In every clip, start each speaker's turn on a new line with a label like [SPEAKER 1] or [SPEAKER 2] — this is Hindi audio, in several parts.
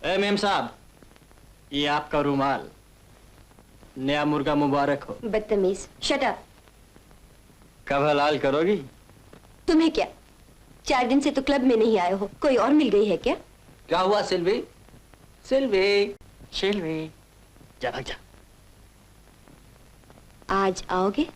[SPEAKER 1] ए मेम साहब, ये आपका रुमाल। नया मुर्गा मुबारक हो।
[SPEAKER 2] बदतमीज, शट अप।
[SPEAKER 1] कब हलाल करोगी?
[SPEAKER 2] तुम्हें क्या, 4 दिन से तो क्लब में नहीं आए हो, कोई और मिल गई है क्या?
[SPEAKER 3] क्या हुआ सिल्वी? सिल्वी,
[SPEAKER 1] सिल्वी, जा भाग जा।
[SPEAKER 2] आज आओगे?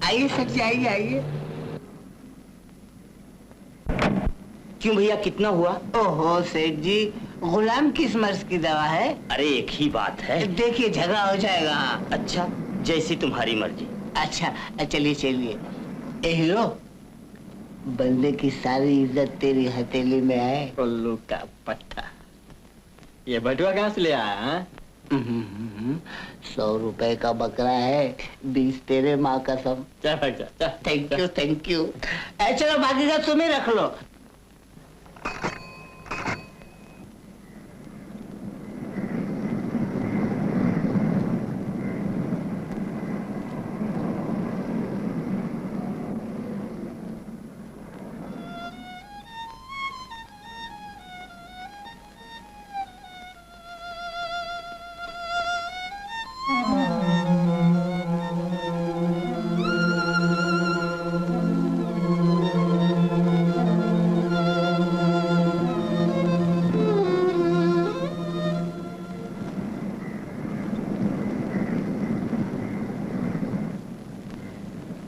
[SPEAKER 4] आइए सर जी, आइए आइए।
[SPEAKER 3] क्यों भैया, कितना हुआ?
[SPEAKER 4] ओहो सेठ जी, गुलाम किस मर्ज की दवा है?
[SPEAKER 3] अरे एक ही बात है।
[SPEAKER 4] देखिए झगड़ा हो जाएगा। हाँ
[SPEAKER 3] अच्छा, जैसी तुम्हारी मर्जी।
[SPEAKER 4] अच्छा चलिए चलिए। ए हीरो, बंदे की सारी इज्जत तेरी हथेली में है।
[SPEAKER 1] उल्लू का पट्टा, ये बटुआ कहाँ से ले आया?
[SPEAKER 4] 100 रुपए का बकरा है, 20 तेरे माँ कसम। Thank you thank you. चलो बाकी का तुम्हें रख लो।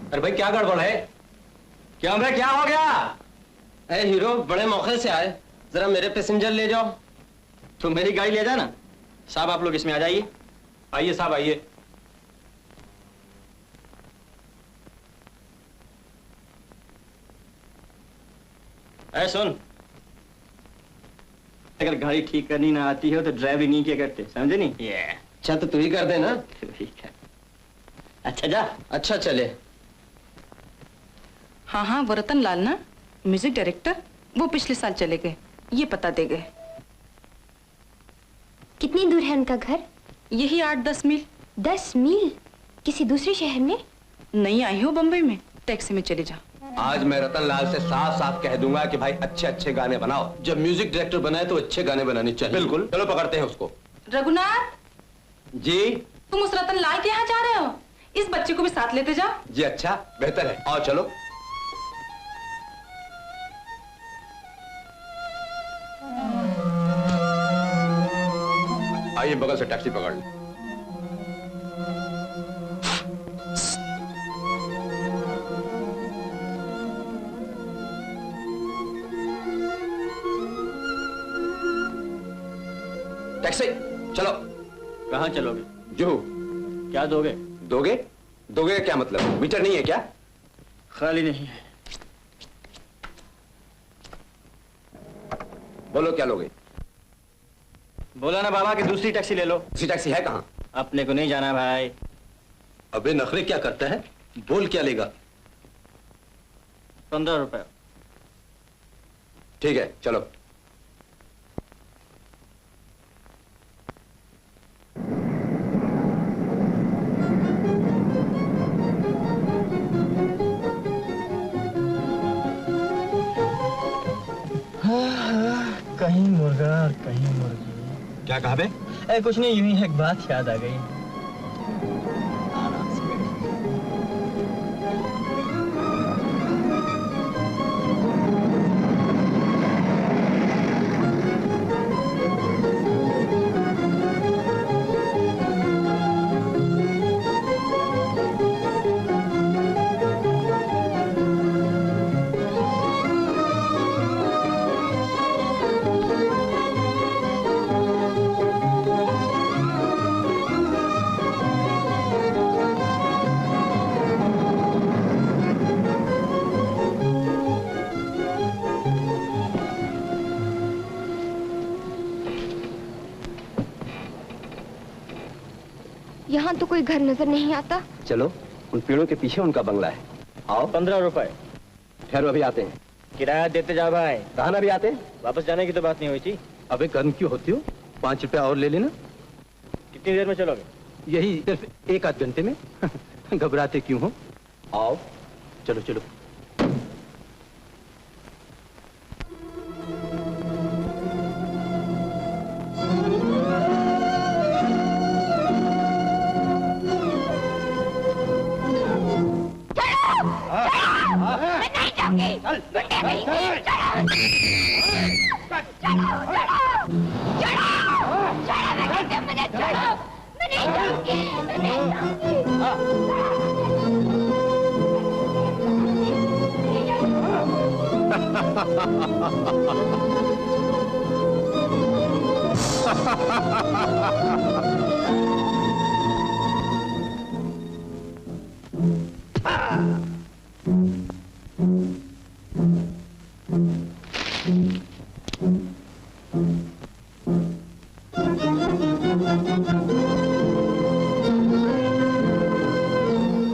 [SPEAKER 5] अरे भाई क्या गड़बड़ है?
[SPEAKER 1] क्यों भाई, क्या हो गया?
[SPEAKER 5] अरे हीरो, बड़े मौके से आए, जरा मेरे पैसेंजर ले जाओ।
[SPEAKER 1] तुम मेरी गाड़ी ले जाना। साहब आप लोग इसमें आ जाइए।
[SPEAKER 5] आइए साहब आइए।
[SPEAKER 1] ऐ सुन, अगर गाड़ी ठीक करनी ना आती हो तो ड्राइविंग नहीं किया करते, समझे नहीं?
[SPEAKER 5] अच्छा तो तू ही कर देना।
[SPEAKER 1] ठीक है। अच्छा जा।
[SPEAKER 5] अच्छा चले।
[SPEAKER 6] हाँ हाँ, वो रतन लाल ना, म्यूजिक डायरेक्टर, वो पिछले साल चले गए, ये पता दे गए।
[SPEAKER 2] कितनी दूर है उनका घर?
[SPEAKER 6] यही 8-10 मील।
[SPEAKER 2] 10 मील? किसी दूसरे शहर में?
[SPEAKER 6] नहीं आई हो बम्बई में, टैक्सी में चले जा।
[SPEAKER 5] आज मैं रतन लाल से साफ साफ कह दूंगा कि भाई अच्छे अच्छे गाने बनाओ। जब म्यूजिक डायरेक्टर बनाए तो अच्छे गाने बनाने चाहिए।
[SPEAKER 1] बिल्कुल।
[SPEAKER 5] चलो पकड़ते हैं उसको।
[SPEAKER 6] रघुनाथ
[SPEAKER 5] जी।
[SPEAKER 6] तुम उस रतन लाल के यहाँ जा रहे हो? इस बच्चे को भी साथ लेते जाओ।
[SPEAKER 5] जी अच्छा, बेहतर है। आओ चलो। आइए बगल से टैक्सी पकड़ लो। टैक्सी चलो।
[SPEAKER 1] कहाँ चलोगे?
[SPEAKER 5] जुहू।
[SPEAKER 1] क्या दोगे?
[SPEAKER 5] दोगे? दोगे का क्या मतलब? मीटर नहीं है क्या?
[SPEAKER 1] खाली नहीं है।
[SPEAKER 5] बोलो क्या लोगे?
[SPEAKER 1] बोला ना बाबा कि दूसरी टैक्सी ले लो।
[SPEAKER 5] दूसरी टैक्सी है कहाँ?
[SPEAKER 1] अपने को नहीं जाना भाई।
[SPEAKER 5] अबे नखरे क्या करता है? बोल क्या लेगा?
[SPEAKER 1] 15 रुपए।
[SPEAKER 5] ठीक है चलो।
[SPEAKER 1] कहीं मुर्गा और कहीं मुर्गी।
[SPEAKER 5] क्या कहा बे?
[SPEAKER 1] कुछ नहीं, यूं ही एक बात याद आ गई।
[SPEAKER 2] यहाँ तो कोई घर नजर नहीं आता।
[SPEAKER 5] चलो, उन पेड़ों के पीछे उनका बंगला है। आओ।
[SPEAKER 1] 15 रुपए।
[SPEAKER 5] ठहरो, अभी आते हैं।
[SPEAKER 1] किराया देते जा भाई।
[SPEAKER 5] कहा ना, अभी आते हैं।
[SPEAKER 1] वापस जाने की तो बात नहीं हुई थी।
[SPEAKER 5] अबे गर्म क्यों होती हो? 5 रुपया और ले लेना।
[SPEAKER 1] कितनी देर में चलोगे?
[SPEAKER 5] यही सिर्फ 1 आध घंटे में। घबराते क्यों हो? आओ, चलो चलो।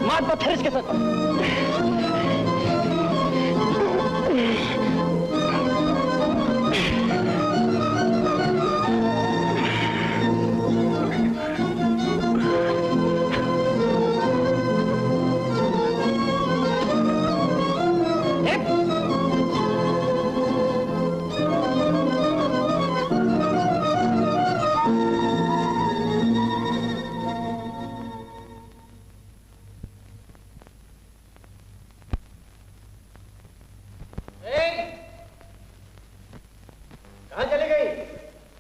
[SPEAKER 1] मार पत्थर इसके साथ। कहाँ चली गई?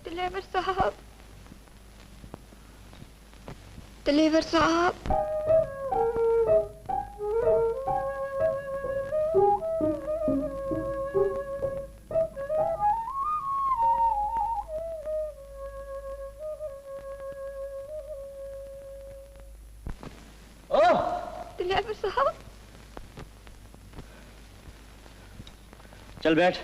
[SPEAKER 2] दिलेवर साहब, दिलेवर साहब।
[SPEAKER 1] ओह,
[SPEAKER 2] दिलेवर साहब।
[SPEAKER 1] चल बैठ।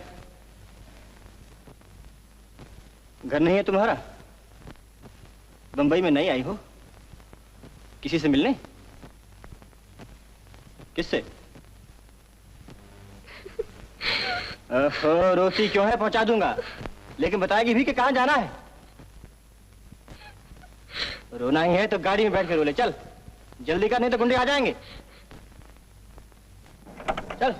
[SPEAKER 1] घर नहीं है तुम्हारा? बंबई में नहीं आई हो? किसी से मिलने? किससे? ओहो, रोती क्यों है? पहुंचा दूंगा, लेकिन बताएगी भी कि कहां जाना है। रोना ही है तो गाड़ी में बैठ के रो ले। चल जल्दी कर, नहीं तो गुंडे आ जाएंगे। चल।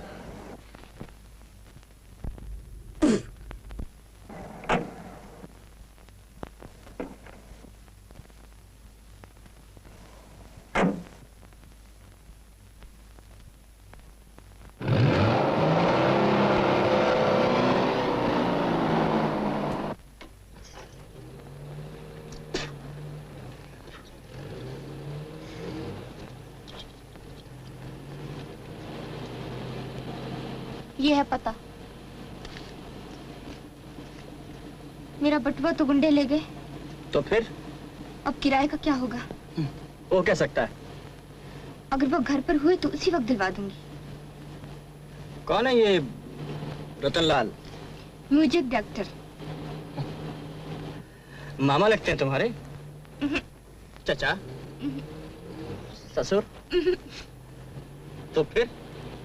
[SPEAKER 2] ये है पता। मेरा बटुआ तो गुंडे ले गए।
[SPEAKER 1] तो फिर?
[SPEAKER 2] अब किराए का क्या होगा?
[SPEAKER 1] वो कह सकता है।
[SPEAKER 2] अगर वो घर पर हुए तो उसी वक्त दिलवा दूंगी।
[SPEAKER 1] कौन है ये रतनलाल?
[SPEAKER 2] Music director.
[SPEAKER 1] मामा लगते हैं तुम्हारे? चचा? ससुर? तो फिर?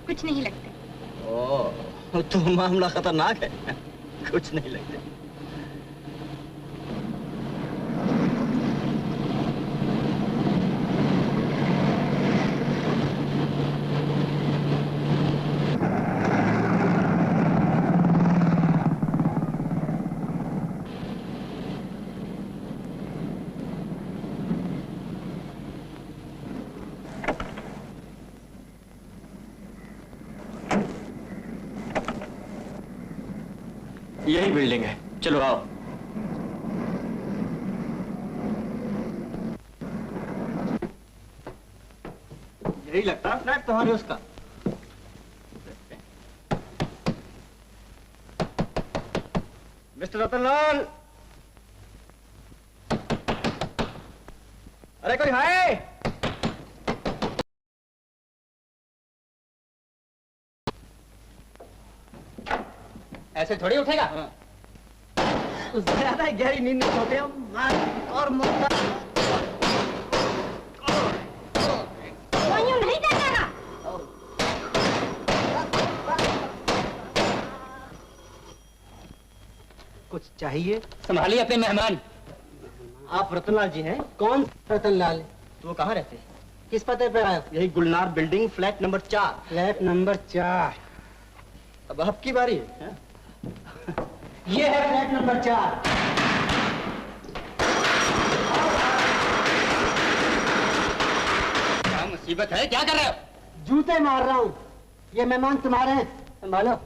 [SPEAKER 2] कुछ नहीं लगते।
[SPEAKER 1] ओह, तो मामला खतरनाक है। कुछ नहीं लगते। यही बिल्डिंग है, चलो आओ। यही लगता है फ्लैट तुम्हारे उसका। मिस्टर रतनलाल, अरे कोई है? ऐसे थोड़ी उठेगा। ज्यादा गहरी नींद में सोते हम और मुक्ता। चाहिए?
[SPEAKER 3] संभालिए अपने मेहमान।
[SPEAKER 1] आप रतनलाल जी हैं?
[SPEAKER 4] कौन रतनलाल?
[SPEAKER 1] तो वो कहाँ रहते हैं?
[SPEAKER 4] किस पते पे आए?
[SPEAKER 1] यही Gulnar building, flat number 4।
[SPEAKER 4] Flat number 4।
[SPEAKER 1] अब आपकी बारी है।
[SPEAKER 4] ये है फ्लैट नंबर 4।
[SPEAKER 3] क्या मुसीबत है, क्या कर रहे हो?
[SPEAKER 4] जूते मार रहा हूँ। ये मेहमान तुम्हारे हैं, संभालो।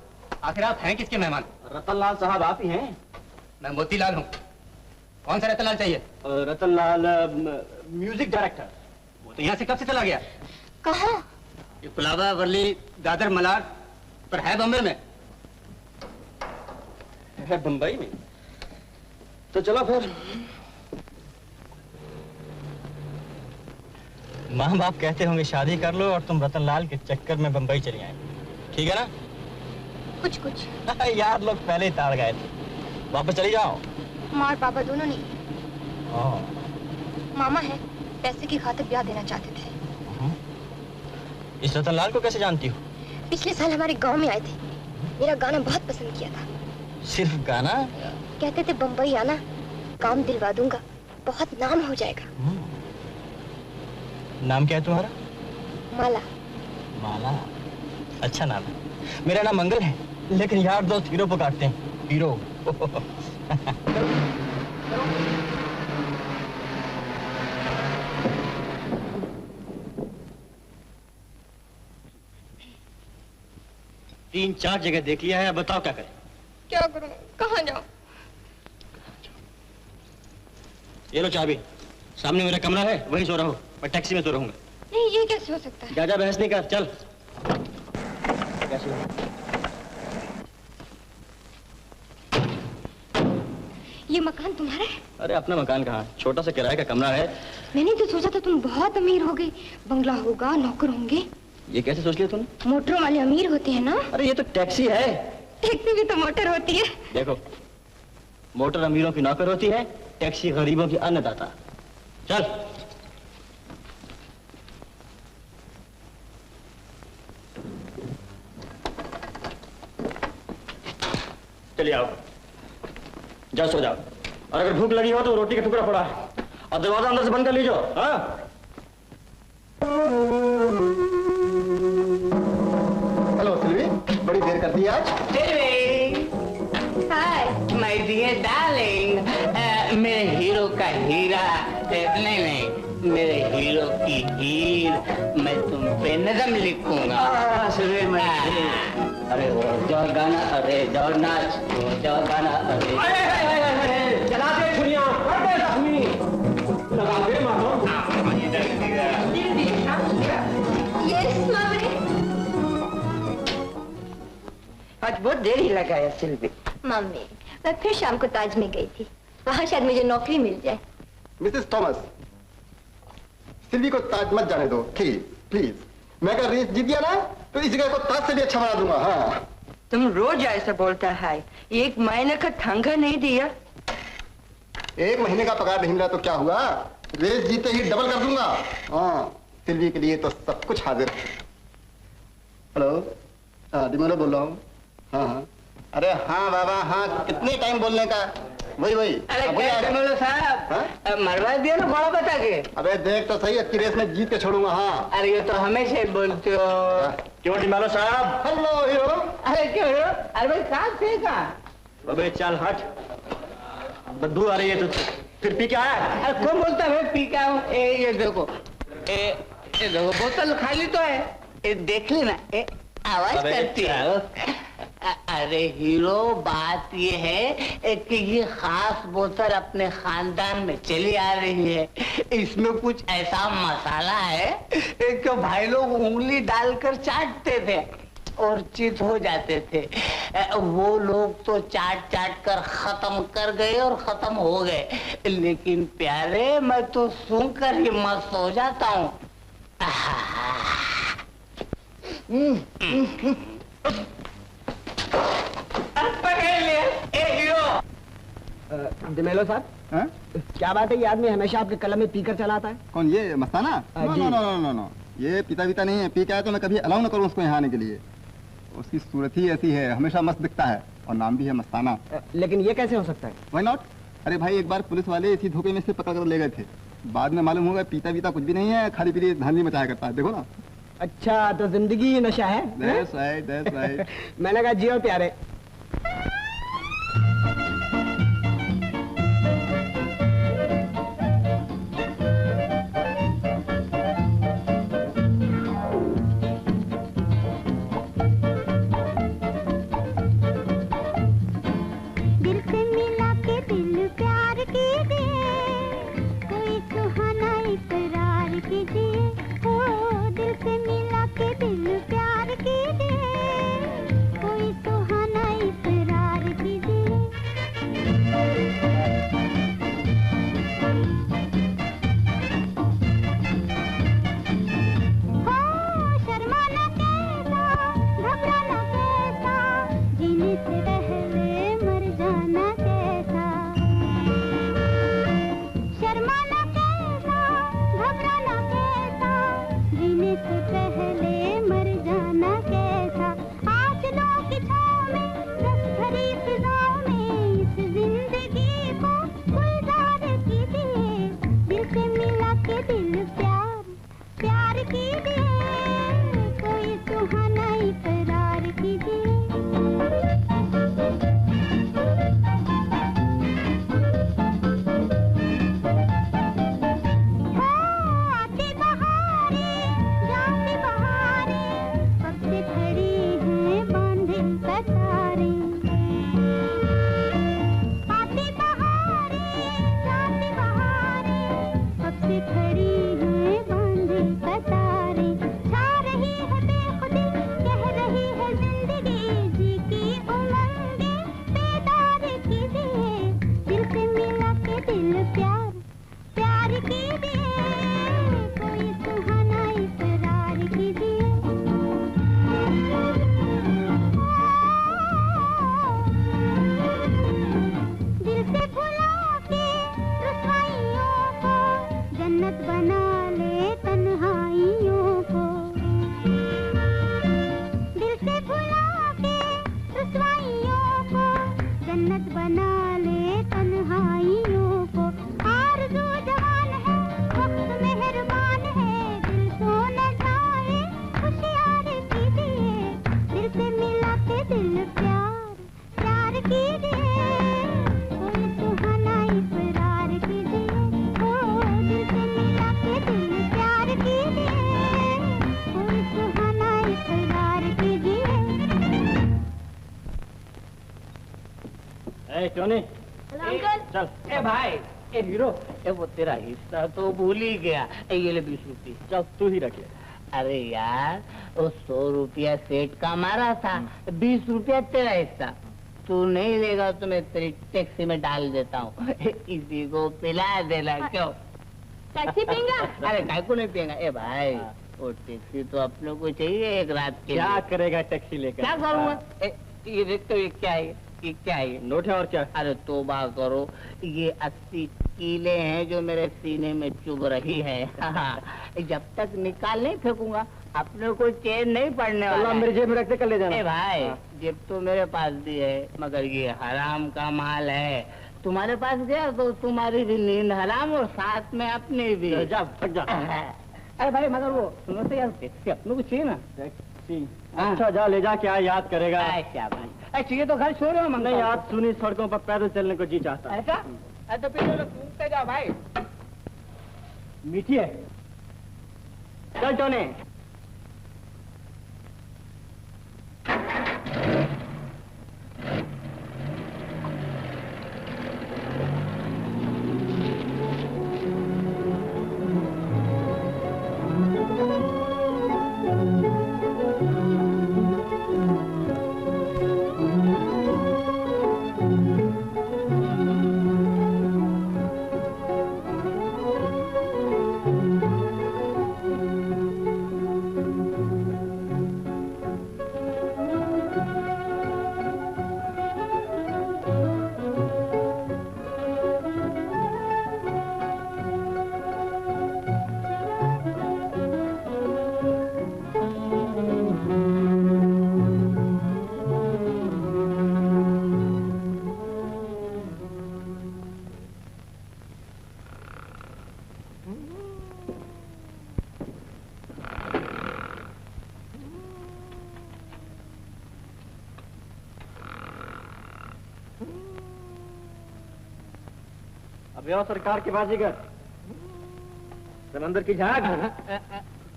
[SPEAKER 3] आखिर आप हैं किसके मेहमान?
[SPEAKER 1] रतनलाल साहब आप ही हैं?
[SPEAKER 3] मैं मोतीलाल हूँ। कौन सा रतनलाल चाहिए?
[SPEAKER 1] Ratanlal music director.
[SPEAKER 3] वो तो यहाँ से कब से चला गया?
[SPEAKER 2] कहाँ?
[SPEAKER 3] ये कुलाबा, वर्ली, दादर, मलाड पर है बम्बई में।
[SPEAKER 1] है बम्बई में? तो चलो फिर। माँ बाप कहते होंगे शादी कर लो और तुम रतनलाल के चक्कर में बम्बई चली आए, ठीक है ना?
[SPEAKER 2] कुछ कुछ।
[SPEAKER 1] यार लोग पहले ही ताड़ गए थे, वापस चली जाओ।
[SPEAKER 2] माँ और पापा दोनों नहीं।
[SPEAKER 1] हाँ।
[SPEAKER 2] मामा है, पैसे की खातिर ब्याह देना चाहते थे।
[SPEAKER 1] इस रतनलाल को कैसे जानती हो?
[SPEAKER 2] पिछले साल हमारे गांव में आए थे, मेरा गाना बहुत पसंद किया था।
[SPEAKER 1] सिर्फ गाना?
[SPEAKER 2] कहते थे बम्बई आना, काम दिलवा दूंगा, बहुत नाम हो जाएगा।
[SPEAKER 1] नाम क्या है तुम्हारा?
[SPEAKER 2] माला।
[SPEAKER 1] माला? अच्छा नाम है। मेरा नाम मंगल है, लेकिन यार दोस्त हीरो पुकारते हैं, हीरो। तीन चार जगह देख लिया है, अब बताओ क्या करें?
[SPEAKER 2] क्या करूं, कहाँ जाऊं?
[SPEAKER 1] ये लो चाबी, सामने मेरा कमरा है, वहीं सो रहो। मैं टैक्सी में सो रहूंगा।
[SPEAKER 2] नहीं, ये कैसे हो सकता है?
[SPEAKER 1] ज्यादा बहस नहीं कर, चल। कैसे?
[SPEAKER 2] ये मकान तुम्हारा है?
[SPEAKER 1] अरे अपना मकान कहाँ है, छोटा सा किराए का कमरा है।
[SPEAKER 2] मैंने तो सोचा था तुम बहुत अमीर हो गए, बंगला होगा, नौकर होंगे।
[SPEAKER 1] ये कैसे सोच लिया तूने?
[SPEAKER 2] मोटरों वाले अमीर होते हैं ना?
[SPEAKER 1] अरे ये तो टैक्सी है।
[SPEAKER 2] टैक्सी भी तो मोटर होती है।
[SPEAKER 1] देखो, मोटर अमीरों की नौकर होती है, टैक्सी गरीबों की अन्नदाता। चल। चलिए आओ, जाओ सो जाओ, और अगर भूख लगी हो तो रोटी का टुकड़ा पड़ा है और दरवाजा अंदर से बंद कर लीजिए। हाँ?
[SPEAKER 7] हेलो सिल्वी, बड़ी देर कर दी आज।
[SPEAKER 2] हाय
[SPEAKER 3] माय डियर डार्लिंग, मेरे हीरो का हीरा, नहीं, मेरे हीरो की हीर, मैं तुम पे नज़म लिखूंगा। अरे वो जो गाना, अरे जो नाच, वो जो गाना, अरे
[SPEAKER 1] चला दे छुरियां, कर दे जख्मी, लगा दे मारो।
[SPEAKER 4] आज बहुत देर ही लगाया सिल्वी।
[SPEAKER 2] मम्मी, मैं फिर शाम को ताज में गई थी, वहाँ शायद मुझे नौकरी मिल जाए।
[SPEAKER 7] मिसेस थॉमस, सिल्वी को ताज मत जाने दो, प्लीज। मैं अगर रेस जीत गया ना तो इस जगह को ताज से भी अच्छा बना दूंगा। हाँ,
[SPEAKER 4] तुम रोज ऐसा बोलता है, एक महीने का तनख्वाह नहीं दिया।
[SPEAKER 7] एक महीने का पगार नहीं मिला तो क्या हुआ, रेस जीते ही डबल कर दूंगा। हाँ, सिल्वी के लिए तो सब कुछ हाजिर है। हेलो, डिमोलो बोल रहा हूँ। हाँ, अरे हाँ बाबा, हाँ, कितने टाइम बोलने का? वही
[SPEAKER 4] अरे क्या डिमोलो साहब, मरवा दिया ना घोड़ा बता के।
[SPEAKER 7] अबे देख तो सही, अच्छी रेस में जीत के छोड़ूंगा। हाँ,
[SPEAKER 4] अरे ये तो हमेशा ही बोलते हो।
[SPEAKER 1] क्यों डिमालो साहब?
[SPEAKER 7] Hello hero.
[SPEAKER 4] अरे क्यों? अरे भाई कहाँ थे कहाँ?
[SPEAKER 1] अबे चल हट, बदबू आ रही है तो फिर पी के आया?
[SPEAKER 4] अरे कौन बोलता है मैं पी के आऊँ? ये देखो, ये देखो बोतल खाली तो है, ये देख लेना, आवाज करती है। अरे हीरो, बात ये है कि ये खास बोतल अपने खानदान में चली आ रही है। इसमें कुछ ऐसा मसाला है कि भाई लोग उंगली डालकर चाटते थे और चित हो जाते थे। वो लोग तो चाट चाट कर खत्म कर गए और खत्म हो गए, लेकिन प्यारे मैं तो सुनकर ही मस्त हो जाता हूँ। पकड़ लिया,
[SPEAKER 8] डिमेलो साहब, क्या बात है, ये आदमी हमेशा आपके कलम में पीकर चलाता है?
[SPEAKER 7] कौन, ये मस्ताना? नो, ये पीता नहीं है। पी के आया तो मैं कभी अलाउ न करूँ उसको यहाँ आने के लिए। उसकी सूरत ही ऐसी है, हमेशा मस्त दिखता है और नाम भी है मस्ताना।
[SPEAKER 8] लेकिन ये कैसे हो सकता है?
[SPEAKER 7] Why not? अरे भाई एक बार पुलिस वाले इसी धोखे में से पकड़ कर ले गए थे, बाद में मालूम होगा पीता वीता कुछ भी नहीं है, खाली पीली धांधली मचाया करता है। देखो ना।
[SPEAKER 8] अच्छा तो जिंदगी नशा है?
[SPEAKER 7] That's right, that's right.
[SPEAKER 8] मैंने कहा जियो प्यारे।
[SPEAKER 1] टोनी
[SPEAKER 3] चल। ए भाई, ए हीरो, ए वो तेरा हिस्सा तो भूल ही गया। ये ले 20 रुपये।
[SPEAKER 1] चल तू ही रख ले।
[SPEAKER 3] अरे यार, वो 100 रुपया सेठ का मारा था, 20 रुपया तेरा हिस्सा। तू नहीं लेगा तो मैं तेरी टैक्सी में डाल देता हूँ। इसी को पिला देना। क्यों
[SPEAKER 2] टैक्सी पिएगा?
[SPEAKER 3] अरे काय को नहीं पिएगा? ए भाई, वो टैक्सी तो अपने को चाहिए एक रात के
[SPEAKER 1] क्या
[SPEAKER 3] लिए।
[SPEAKER 1] करेगा टैक्सी लेकर?
[SPEAKER 3] क्या करूँगा? ये देखते हो, ये क्या है? ये क्या है?
[SPEAKER 1] नोट है और क्या?
[SPEAKER 3] अरे तौबा करो, ये 80 कीले हैं जो मेरे सीने में चुभ रही है। जब तक निकाल नहीं फेंकूंगा अपने को चैन नहीं पड़ने वाला।
[SPEAKER 1] मेरे जेब में रखते कर ले जाना।
[SPEAKER 3] ए भाई, जेब तो मेरे पास भी है, मगर ये हराम का माल है। तुम्हारे पास गया तो तुम्हारी भी नींद हराम और साथ में अपनी भी।
[SPEAKER 1] जा भाग जा।
[SPEAKER 3] अरे भाई, मगर वो सुनो तो यार, टैक्सी अपने को चाहिए ना।
[SPEAKER 1] अच्छा जा ले जा, क्या याद करेगा?
[SPEAKER 3] क्या भाई, चाहिए तो घर छोड़ो।
[SPEAKER 1] नहीं, आज सुनी सड़कों पर पैदल चलने को जी चाहता है।
[SPEAKER 3] ऐसा तो फिर घूमते जाओ भाई।
[SPEAKER 1] मीठी है। चल टोने। व्यो सरकार के बाजीगर, समंदर की झाग।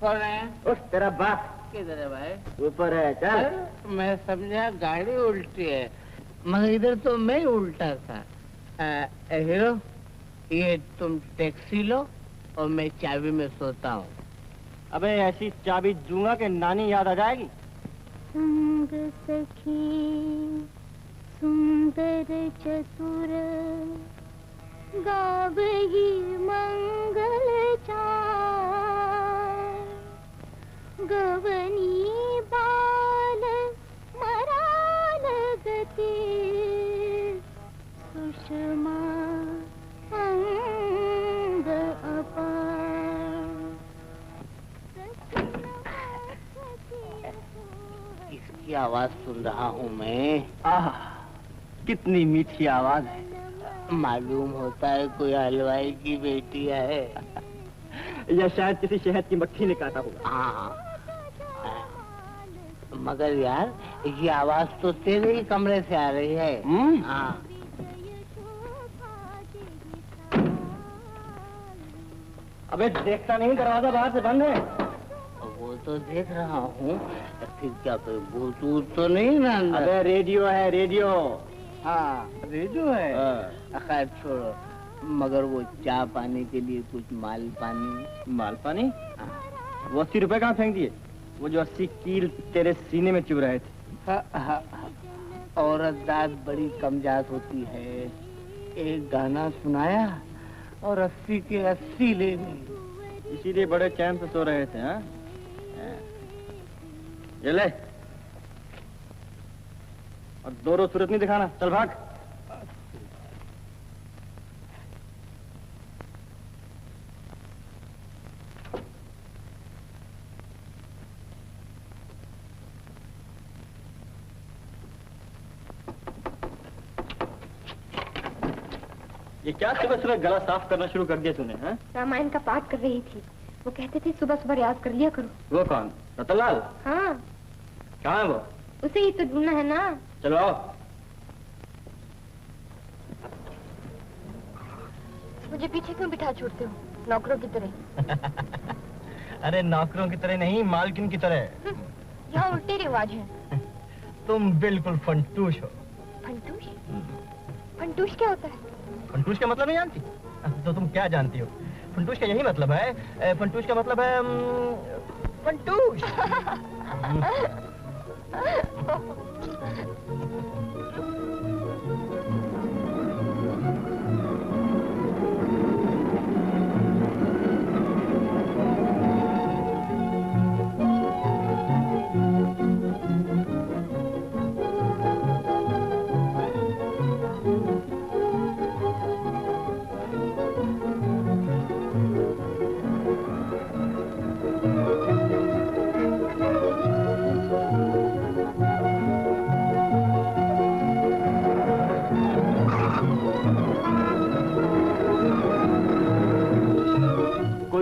[SPEAKER 3] कौन है?
[SPEAKER 1] उस तेरा बाप
[SPEAKER 3] किधर है भाई?
[SPEAKER 1] ऊपर है, चल।
[SPEAKER 3] मैं समझा गाड़ी उल्टी है, मगर इधर तो मैं उल्टा था। हीरो, ये तुम टैक्सी लो और मैं चाबी में सोता हूँ।
[SPEAKER 1] अबे ऐसी चाबी दूंगा कि नानी याद आ जाएगी।
[SPEAKER 9] संग सखी सुंदर चतुर गावही मंगल चार, गवनी बाल मराल गति सुषमा अंग अपार।
[SPEAKER 3] इसकी आवाज सुन रहा हूँ मैं।
[SPEAKER 1] आह, कितनी मीठी आवाज है।
[SPEAKER 3] मालूम होता है कोई हलवाई की बेटी है।
[SPEAKER 1] या शायद किसी शहद की मक्खी ने काटा होगा।
[SPEAKER 3] हाँ, मगर यार ये आवाज तो तेरे ही कमरे से आ रही है। हाँ।
[SPEAKER 1] अबे देखता नहीं, दरवाजा बाहर से बंद है।
[SPEAKER 3] वो तो देख रहा हूँ, फिर क्या कोई भूत तो नहीं ना अंदर?
[SPEAKER 1] अबे रेडियो है, रेडियो।
[SPEAKER 3] हाँ, रेडियो है। खैर छोड़ो, मगर वो चाय पानी के लिए कुछ माल पानी।
[SPEAKER 1] माल पानी? वो 80 रुपए कहाँ फेंक दिए? वो जो 80 कील तेरे सीने में चुभ रहे थे।
[SPEAKER 3] औरत दाद बड़ी कमजात होती है। एक गाना सुनाया और 80 के 80 ले ली।
[SPEAKER 1] इसीलिए बड़े चैन से सो रहे थे। हाँ, ये ले। और दो रोज सूरत नहीं दिखाना, चल भाग। ये क्या सुबह सुबह गला साफ करना शुरू कर दिया तूने? हैं?
[SPEAKER 2] रामायण का पाठ कर रही थी। वो कहते थे सुबह सुबह रियाज कर लिया करो।
[SPEAKER 1] वो कौन? रतनलाल?
[SPEAKER 2] हाँ।
[SPEAKER 1] कहाँ है वो?
[SPEAKER 2] उसे ही तो ढूंढना है ना।
[SPEAKER 1] चलो आओ।
[SPEAKER 2] मुझे पीछे क्यों बिठा छोड़ते हो, नौकरों की तरह?
[SPEAKER 1] अरे नौकरों की तरह नहीं, मालकिन की तरह।
[SPEAKER 2] यहाँ उल्टे रिवाज हैं।
[SPEAKER 1] तुम बिल्कुल फंटूश हो।
[SPEAKER 2] फंटूश? फंटूश क्या होता है?
[SPEAKER 1] फंटूश का मतलब नहीं जानती? तो तुम क्या जानती हो? फंटूश का यही मतलब है। फंटूश का मतलब है फंटूश।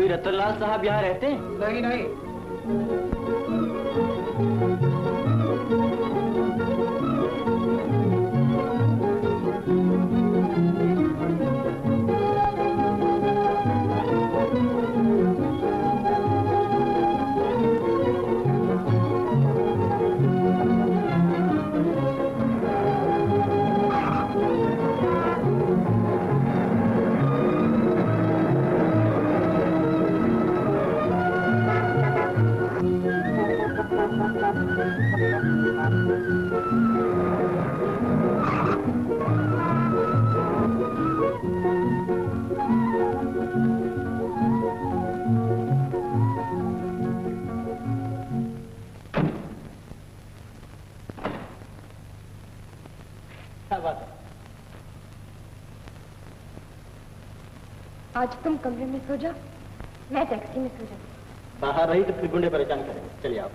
[SPEAKER 1] रतनलाल साहब यहाँ रहते हैं?
[SPEAKER 4] नहीं नहीं।
[SPEAKER 2] आज तुम कमरे में सो जाओ, मैं टैक्सी में सो जाऊँ।
[SPEAKER 1] बाहर रही तो फिर गुंडे परेशान करेंगे। चलिए आप,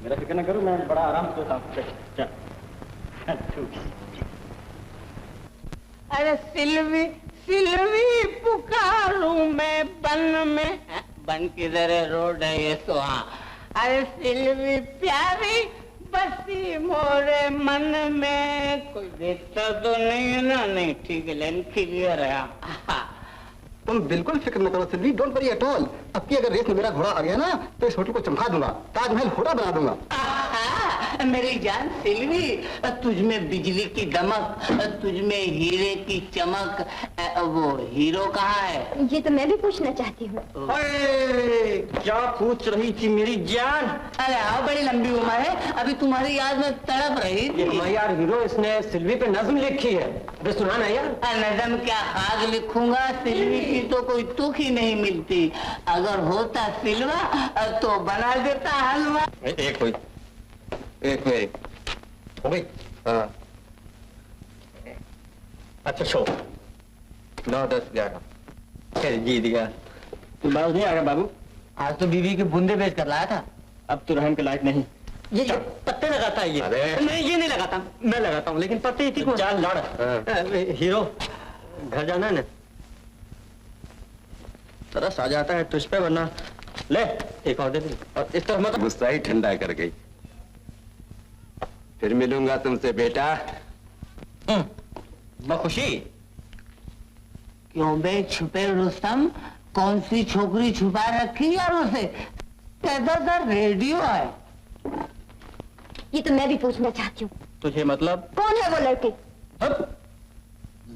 [SPEAKER 1] मेरा फिक्र न करो, मैं बड़ा आराम से सोता हूँ। चल।
[SPEAKER 3] अरे सिल्वी सिल्वी पुकारूं मैं बन में। बन किधर है? रोड है ये तो। हाँ, अरे सिल्वी प्यारी बसी मोरे मन में। कोई देखता तो नहीं है ना? नहीं, ठीक है, लेकिन क्लियर है।
[SPEAKER 7] तुम बिल्कुल फिक्र न करो Silvi, don't worry at all. अब की अगर रेस में मेरा घोड़ा आ गया ना तो इस होटल को चमका दूंगा, ताजमहल होटल बना दूंगा।
[SPEAKER 4] मेरी जान सिल्वी, तुझमें बिजली की दमक, तुझमें हीरे की चमक, वो हीरो कहाँ है?
[SPEAKER 2] ये तो मैं भी पूछना चाहती हूँ।
[SPEAKER 1] क्या पूछ रही थी मेरी जान?
[SPEAKER 4] अरे हाँ, बड़ी लंबी उम्र है, अभी तुम्हारी याद में तड़प रही थी।
[SPEAKER 1] यार हीरो, इसने सिल्वी पे नज्म लिखी है, अबे सुना ना यार।
[SPEAKER 4] नज्म क्या खाक लिखूंगा, सिल्वी की तो कोई तुक ही नहीं मिलती। अगर होता सिल्वा तो बना देता हलवा।
[SPEAKER 5] एक मिनट हो गई? हाँ।
[SPEAKER 1] अच्छा शो
[SPEAKER 5] 9, 10, 11
[SPEAKER 1] जीत गया। तू बाज नहीं आ गया बाबू?
[SPEAKER 4] आज तो बीवी के बूंदे बेच कर लाया था।
[SPEAKER 1] अब तो रहम के लायक नहीं। ये पत्ते लगाता है ये।
[SPEAKER 5] अरे
[SPEAKER 1] नहीं, ये नहीं लगाता, मैं लगाता हूँ, लेकिन पत्ते इसी को। चल लड़। हीरो, घर जाना है ना? तरस आ जाता है तुझ पे, वरना ले एक और दे दे। और इस तरह मत।
[SPEAKER 5] गुस्सा ही ठंडा कर गई। फिर मिलूंगा तुमसे बेटा।
[SPEAKER 1] बखुशी।
[SPEAKER 4] क्यों बे छुपे रुस्तम, कौन सी छोकरी छुपा रखी यार उसे? कहता रेडियो है।
[SPEAKER 2] ये तो मैं भी पूछना चाहती हूँ।
[SPEAKER 1] तुझे मतलब?
[SPEAKER 2] कौन है वो लड़के?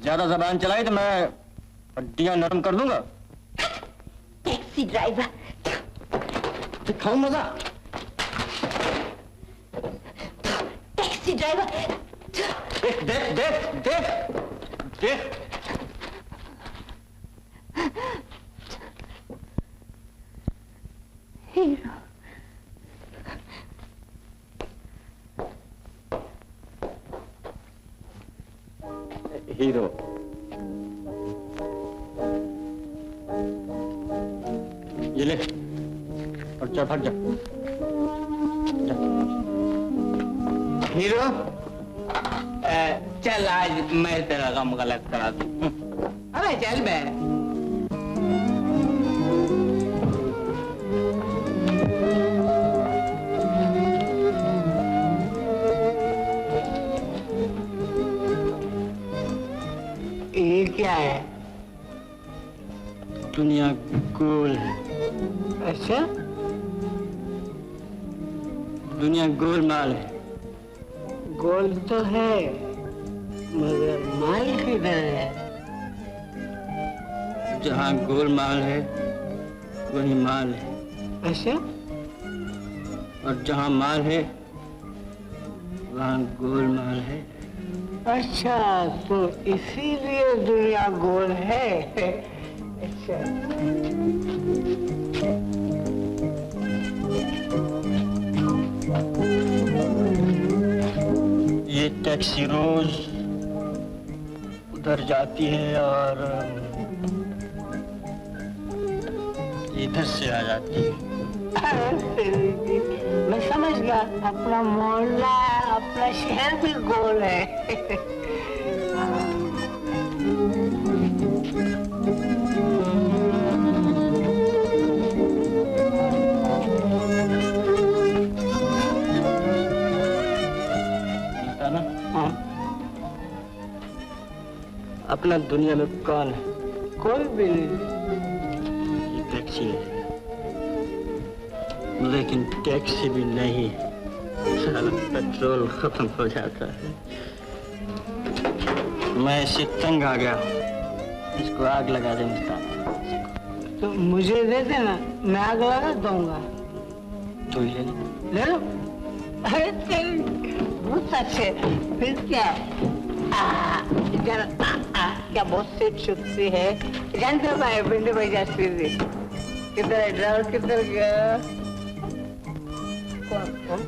[SPEAKER 1] ज्यादा जबान चलाई तो मैं हड्डियां नरम कर दूंगा।
[SPEAKER 2] Taxi driver.
[SPEAKER 1] दिखाऊं मजा?
[SPEAKER 2] Taxi driver.
[SPEAKER 1] देख देख देख देख देख।
[SPEAKER 2] हीरो।
[SPEAKER 1] हीरो। ये ले और चल भाग जा।
[SPEAKER 4] हीरो, चल आज मैं तेरा काम गलत करा दूं। अरे चल बे। ये क्या है?
[SPEAKER 1] दुनिया गोल।
[SPEAKER 4] अच्छा,
[SPEAKER 1] दुनिया गोलमाल है।
[SPEAKER 4] गोल तो है मगर माल किधर है?
[SPEAKER 1] जहाँ गोलमाल है वही माल है।
[SPEAKER 4] अच्छा,
[SPEAKER 1] और जहाँ माल है वहाँ गोलमाल है।
[SPEAKER 4] अच्छा तो इसीलिए दुनिया गोल है। अच्छा,
[SPEAKER 1] ये टैक्सी रोज उधर जाती है और इधर से आ जाती है।
[SPEAKER 4] मैं समझ गया, अपना मोहल्ला अपना शहर भी गोल है।
[SPEAKER 1] ना? हाँ। अपना दुनिया में कौन है?
[SPEAKER 4] कोई भी नहीं।
[SPEAKER 1] ये टैक्सी है, लेकिन टैक्सी भी नहीं, सारा पेट्रोल खत्म हो जाता है। मैं इससे तंग आ गया, इसको आग लगा दे मुस्तान।
[SPEAKER 4] तो मुझे दे देना, मैं आग लगा दूंगा।
[SPEAKER 1] तू ही ले
[SPEAKER 4] ले लो। अरे बहुत अच्छे। फिर क्या? क्या बहुत सी छुट्टी है। जानते हो भाई बिंदु भाई जाती थी किधर है? ड्राइवर किधर गया? कौन?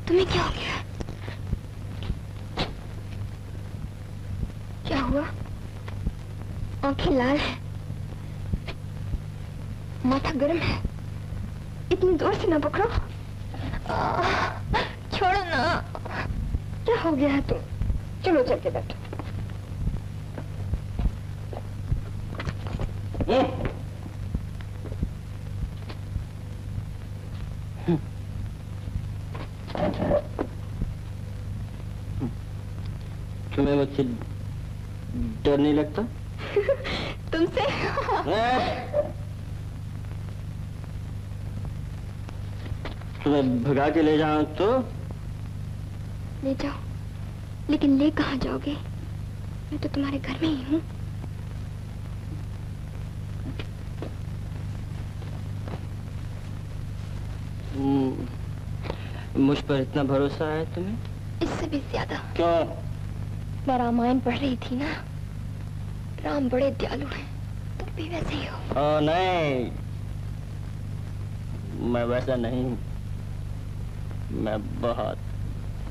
[SPEAKER 2] तुम्हें क्या हो गया? क्या हुआ? आंखें लाल है, माथा गर्म है, इतनी जोर से ना पकड़ो। छोड़ो ना। क्या हो गया है तुम? चलो चल के बैठो।
[SPEAKER 1] तुम्हें मुझसे डर नहीं लगता?
[SPEAKER 2] तुमसे?
[SPEAKER 1] तुम्हें भगा के ले जाऊं तो?
[SPEAKER 2] ले जाओ, लेकिन ले कहाँ जाओगे? मैं तो तुम्हारे घर में ही हूँ।
[SPEAKER 1] मुझ पर इतना भरोसा है तुम्हें?
[SPEAKER 2] इससे भी ज्यादा।
[SPEAKER 1] क्यों?
[SPEAKER 2] मैं रामायण पढ़ रही थी ना, राम बड़े दयालु हैं, तुम भी वैसे ही हो।
[SPEAKER 1] नहीं, मैं वैसा नहीं हूँ। मैं बहुत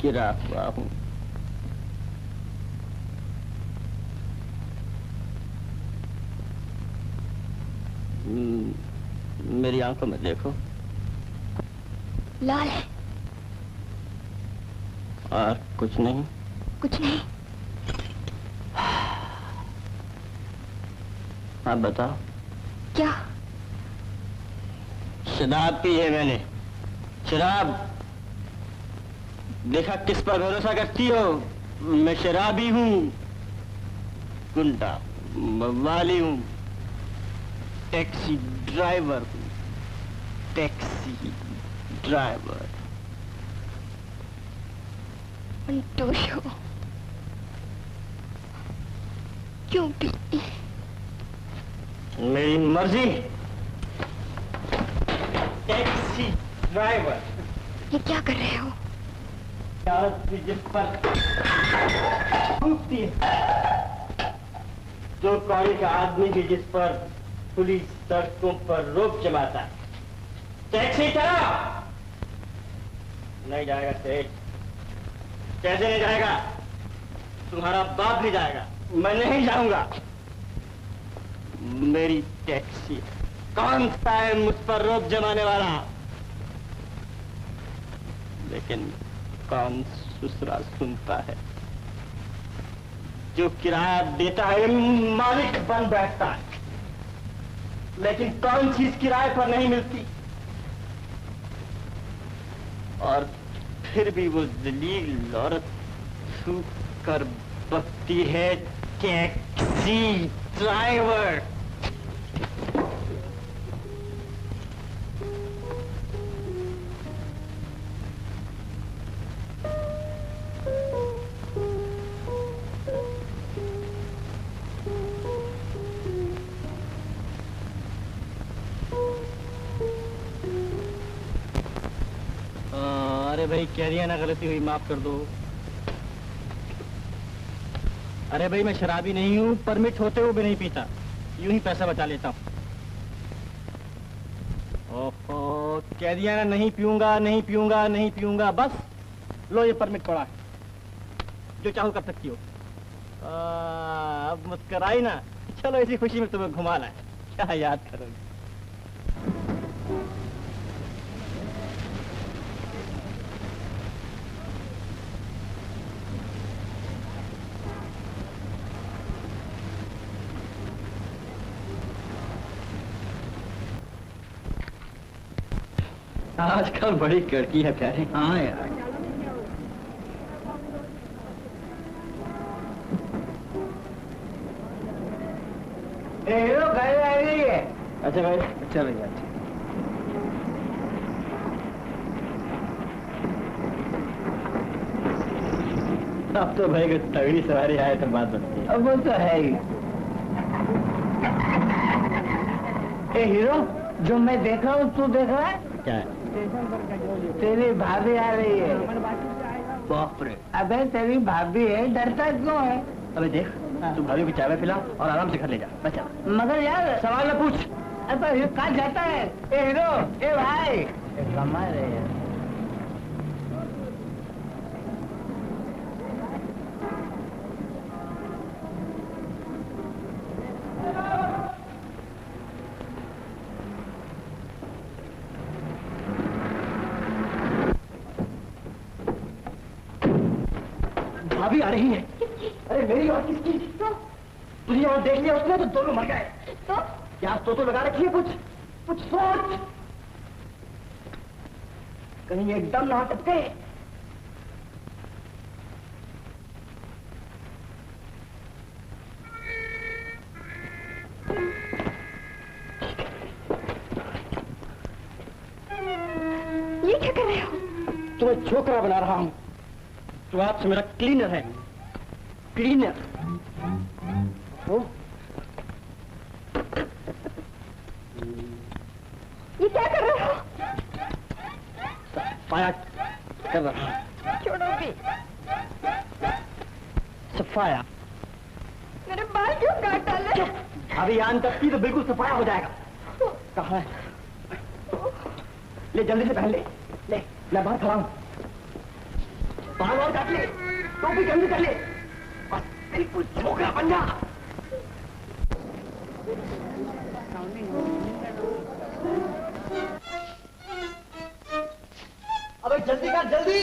[SPEAKER 1] गिरा हुआ हूँ। मेरी आंखों में देखो,
[SPEAKER 2] लाल है।
[SPEAKER 1] और कुछ नहीं?
[SPEAKER 2] कुछ नहीं।
[SPEAKER 1] आप बताओ।
[SPEAKER 2] क्या?
[SPEAKER 1] शराब पी है मैंने, शराब। देखा किस पर भरोसा करती हो? मैं शराबी हूँ, गुंडा, मवाली हूँ, टैक्सी ड्राइवर हूँ, टैक्सी ड्राइवर।
[SPEAKER 2] अंतोषो, क्यों पी?
[SPEAKER 1] मेरी मर्जी। Taxi driver.
[SPEAKER 2] ये क्या कर रहे हो?
[SPEAKER 1] जिस पर थूकती है, जो कौड़ी का आदमी भी जिस पर पुलिस सड़कों पर रोक जमाता है। टैक्सी चला नहीं जाएगा सेठ। कैसे नहीं जाएगा? तुम्हारा बाप भी जाएगा, मैं नहीं जाऊंगा। मेरी टैक्सी। कौन सा है मुझ पर रोक जमाने वाला? लेकिन कौन दूसरा सुनता है? जो किराया देता है मालिक बन बैठता है, लेकिन कौन चीज किराए पर नहीं मिलती। और फिर भी वो जलील औरत थूक कर बकती है, टैक्सी ड्राइवर। अरे भाई कह दिया ना, गलती हुई माफ कर दो। अरे भाई मैं शराबी नहीं हूँ, परमिट होते हुए भी नहीं पीता, यूं ही पैसा बचा लेता हूँ। ओहो, कह दिया ना, नहीं पीऊंगा नहीं पीऊंगा नहीं पीऊंगा। बस लो ये परमिट पड़ा है, जो चाहो कर सकती हो। अब मुस्कराई ना, चलो इसी खुशी में तुम्हें घुमा लाए। क्या याद करोगे? आजकल बड़ी कड़की है प्यारे। हाँ यार।
[SPEAKER 3] हीरो घर आ गई है।
[SPEAKER 1] अच्छा भाई,
[SPEAKER 3] अच्छा भैया।
[SPEAKER 1] अब तो भाई तगड़ी सवारी आए तो बात बनती है।
[SPEAKER 3] अब वो तो है ही। ए हीरो, जो मैं देख रहा हूँ तू देख रहा है?
[SPEAKER 1] क्या है?
[SPEAKER 3] तेरी भाभी आ रही है।
[SPEAKER 1] बाप रे।
[SPEAKER 3] अबे तेरी भाभी है, डरता क्यों है?
[SPEAKER 1] अबे देख, तू भाभी को चाय पिला और आराम से घर ले जा। बस चल।
[SPEAKER 3] मगर यार
[SPEAKER 1] सवाल न पूछ।
[SPEAKER 3] अब कहाँ जाता है? ए हीरो, ए भाई, कमा रहे हैं।
[SPEAKER 1] भाभी आ रही है।
[SPEAKER 8] अरे मेरी और किसकी? तुझे और देख लिया उसने तो दोनों मर गए।
[SPEAKER 2] तो
[SPEAKER 8] क्या तो लगा रखी है? कुछ सोच, कहीं एकदम ना टपके।
[SPEAKER 2] ये क्या कर रहे हो?
[SPEAKER 8] तुम्हें छोकरा बना रहा हूं। तो आज से मेरा क्लीनर है, क्लीनर।
[SPEAKER 2] ये क्या कर रहे हो?
[SPEAKER 8] सफाया कर रहा हूं।
[SPEAKER 2] छोड़ोगे?
[SPEAKER 8] सफाया।
[SPEAKER 2] मेरे बाल क्यों काट डाले?
[SPEAKER 8] अभी आन तक की तो बिल्कुल सफाया हो जाएगा। कहाँ है? ले जल्दी से पहन ले। ले मैं बाहर खड़ा हूं। बाल और काट ले, टोपी जल्दी कर ले और बिल्कुल छोकरा बन जा। अबे जल्दी कर, जल्दी।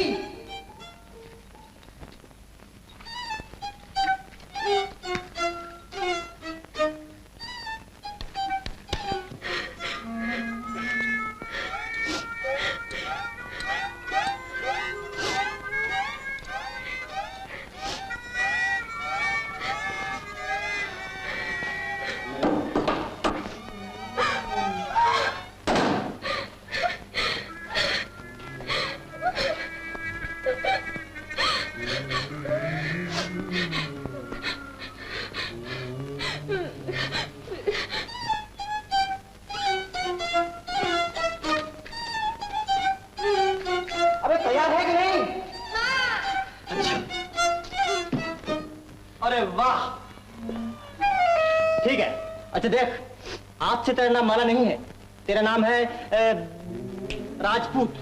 [SPEAKER 8] अच्छा देख, आज से तेरा नाम माला नहीं है, तेरा नाम है राजपूत।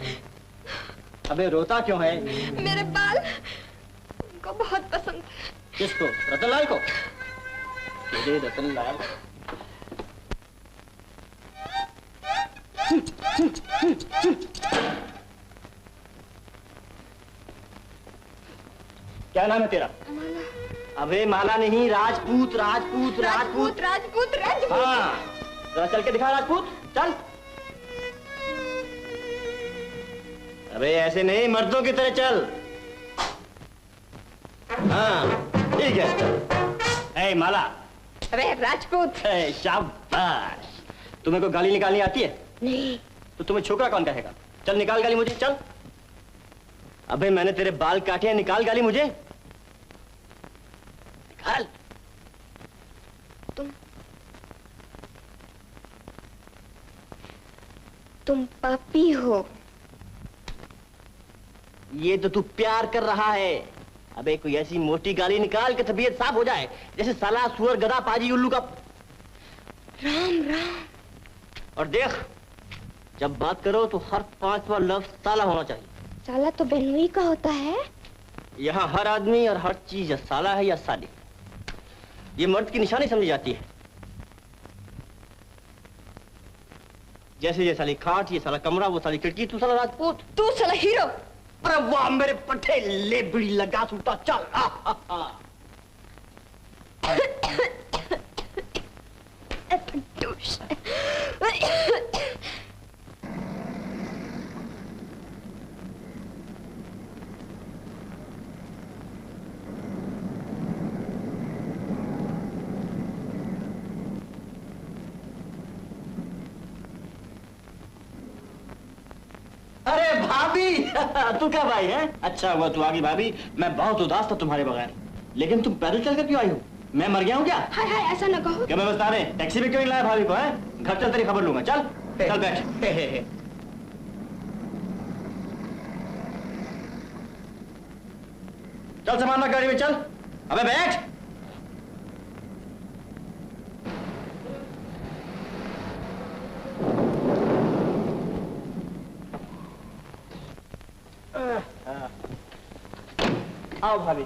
[SPEAKER 8] अबे रोता क्यों है?
[SPEAKER 2] मेरे बाल उनको बहुत पसंद है।
[SPEAKER 8] किसको? रतनलाल को? तेरे रतनलाल। क्या नाम है तेरा? अबे माला नहीं, राजपूत राजपूत राजपूत
[SPEAKER 2] राजपूत राजपूत।
[SPEAKER 8] हाँ, जरा चल के दिखा राजपूत, चल। अबे ऐसे नहीं, मर्दों की तरह चल। हाँ ठीक है। ए माला।
[SPEAKER 2] अबे राजपूत।
[SPEAKER 8] शाबाश। तुम्हें कोई गाली निकालनी आती है?
[SPEAKER 2] नहीं।
[SPEAKER 8] तो तुम्हें छोकरा कौन कहेगा? चल निकाल गाली मुझे, चल। अबे मैंने तेरे बाल काटे हैं, निकाल गाली मुझे, निकाल।
[SPEAKER 2] तुम पापी हो।
[SPEAKER 8] ये तो तू प्यार कर रहा है। अबे कोई ऐसी मोटी गाली निकाल के तबीयत साफ हो जाए, जैसे साला सुअर गधा पाजी उल्लू का।
[SPEAKER 2] राम राम।
[SPEAKER 8] और देख, जब बात करो तो हर 5वां लफ्ज साला होना चाहिए।
[SPEAKER 2] साला तो बेनवी का होता है।
[SPEAKER 8] यहाँ हर आदमी और हर चीज या साला है या साली। ये मर्द की निशानी समझी जाती है। जैसे ये साली खाट, ये साला कमरा, वो साली खिड़की, तू साला राजपूत।
[SPEAKER 2] तू साला हीरो।
[SPEAKER 8] अरे वाह मेरे पट्टे, ले बिड़ी लगा सूटा, चल। अरे भाभी, तू क्या भाई है? अच्छा हुआ तू आ गई भाभी, मैं बहुत उदास था तुम्हारे बगैर। लेकिन तुम पैदल चलकर क्यों आई हो? मैं मर गया हूँ क्या?
[SPEAKER 2] हाय हाय, ऐसा ना कहो।
[SPEAKER 8] क्या मैं बता रहे, टैक्सी में क्यों नहीं लाया भाभी को? है घर चल, तेरी खबर लूंगा। चल चल बैठ। चल सामान रख गाड़ी में, चल। अबे बैठ। आओ भाभी।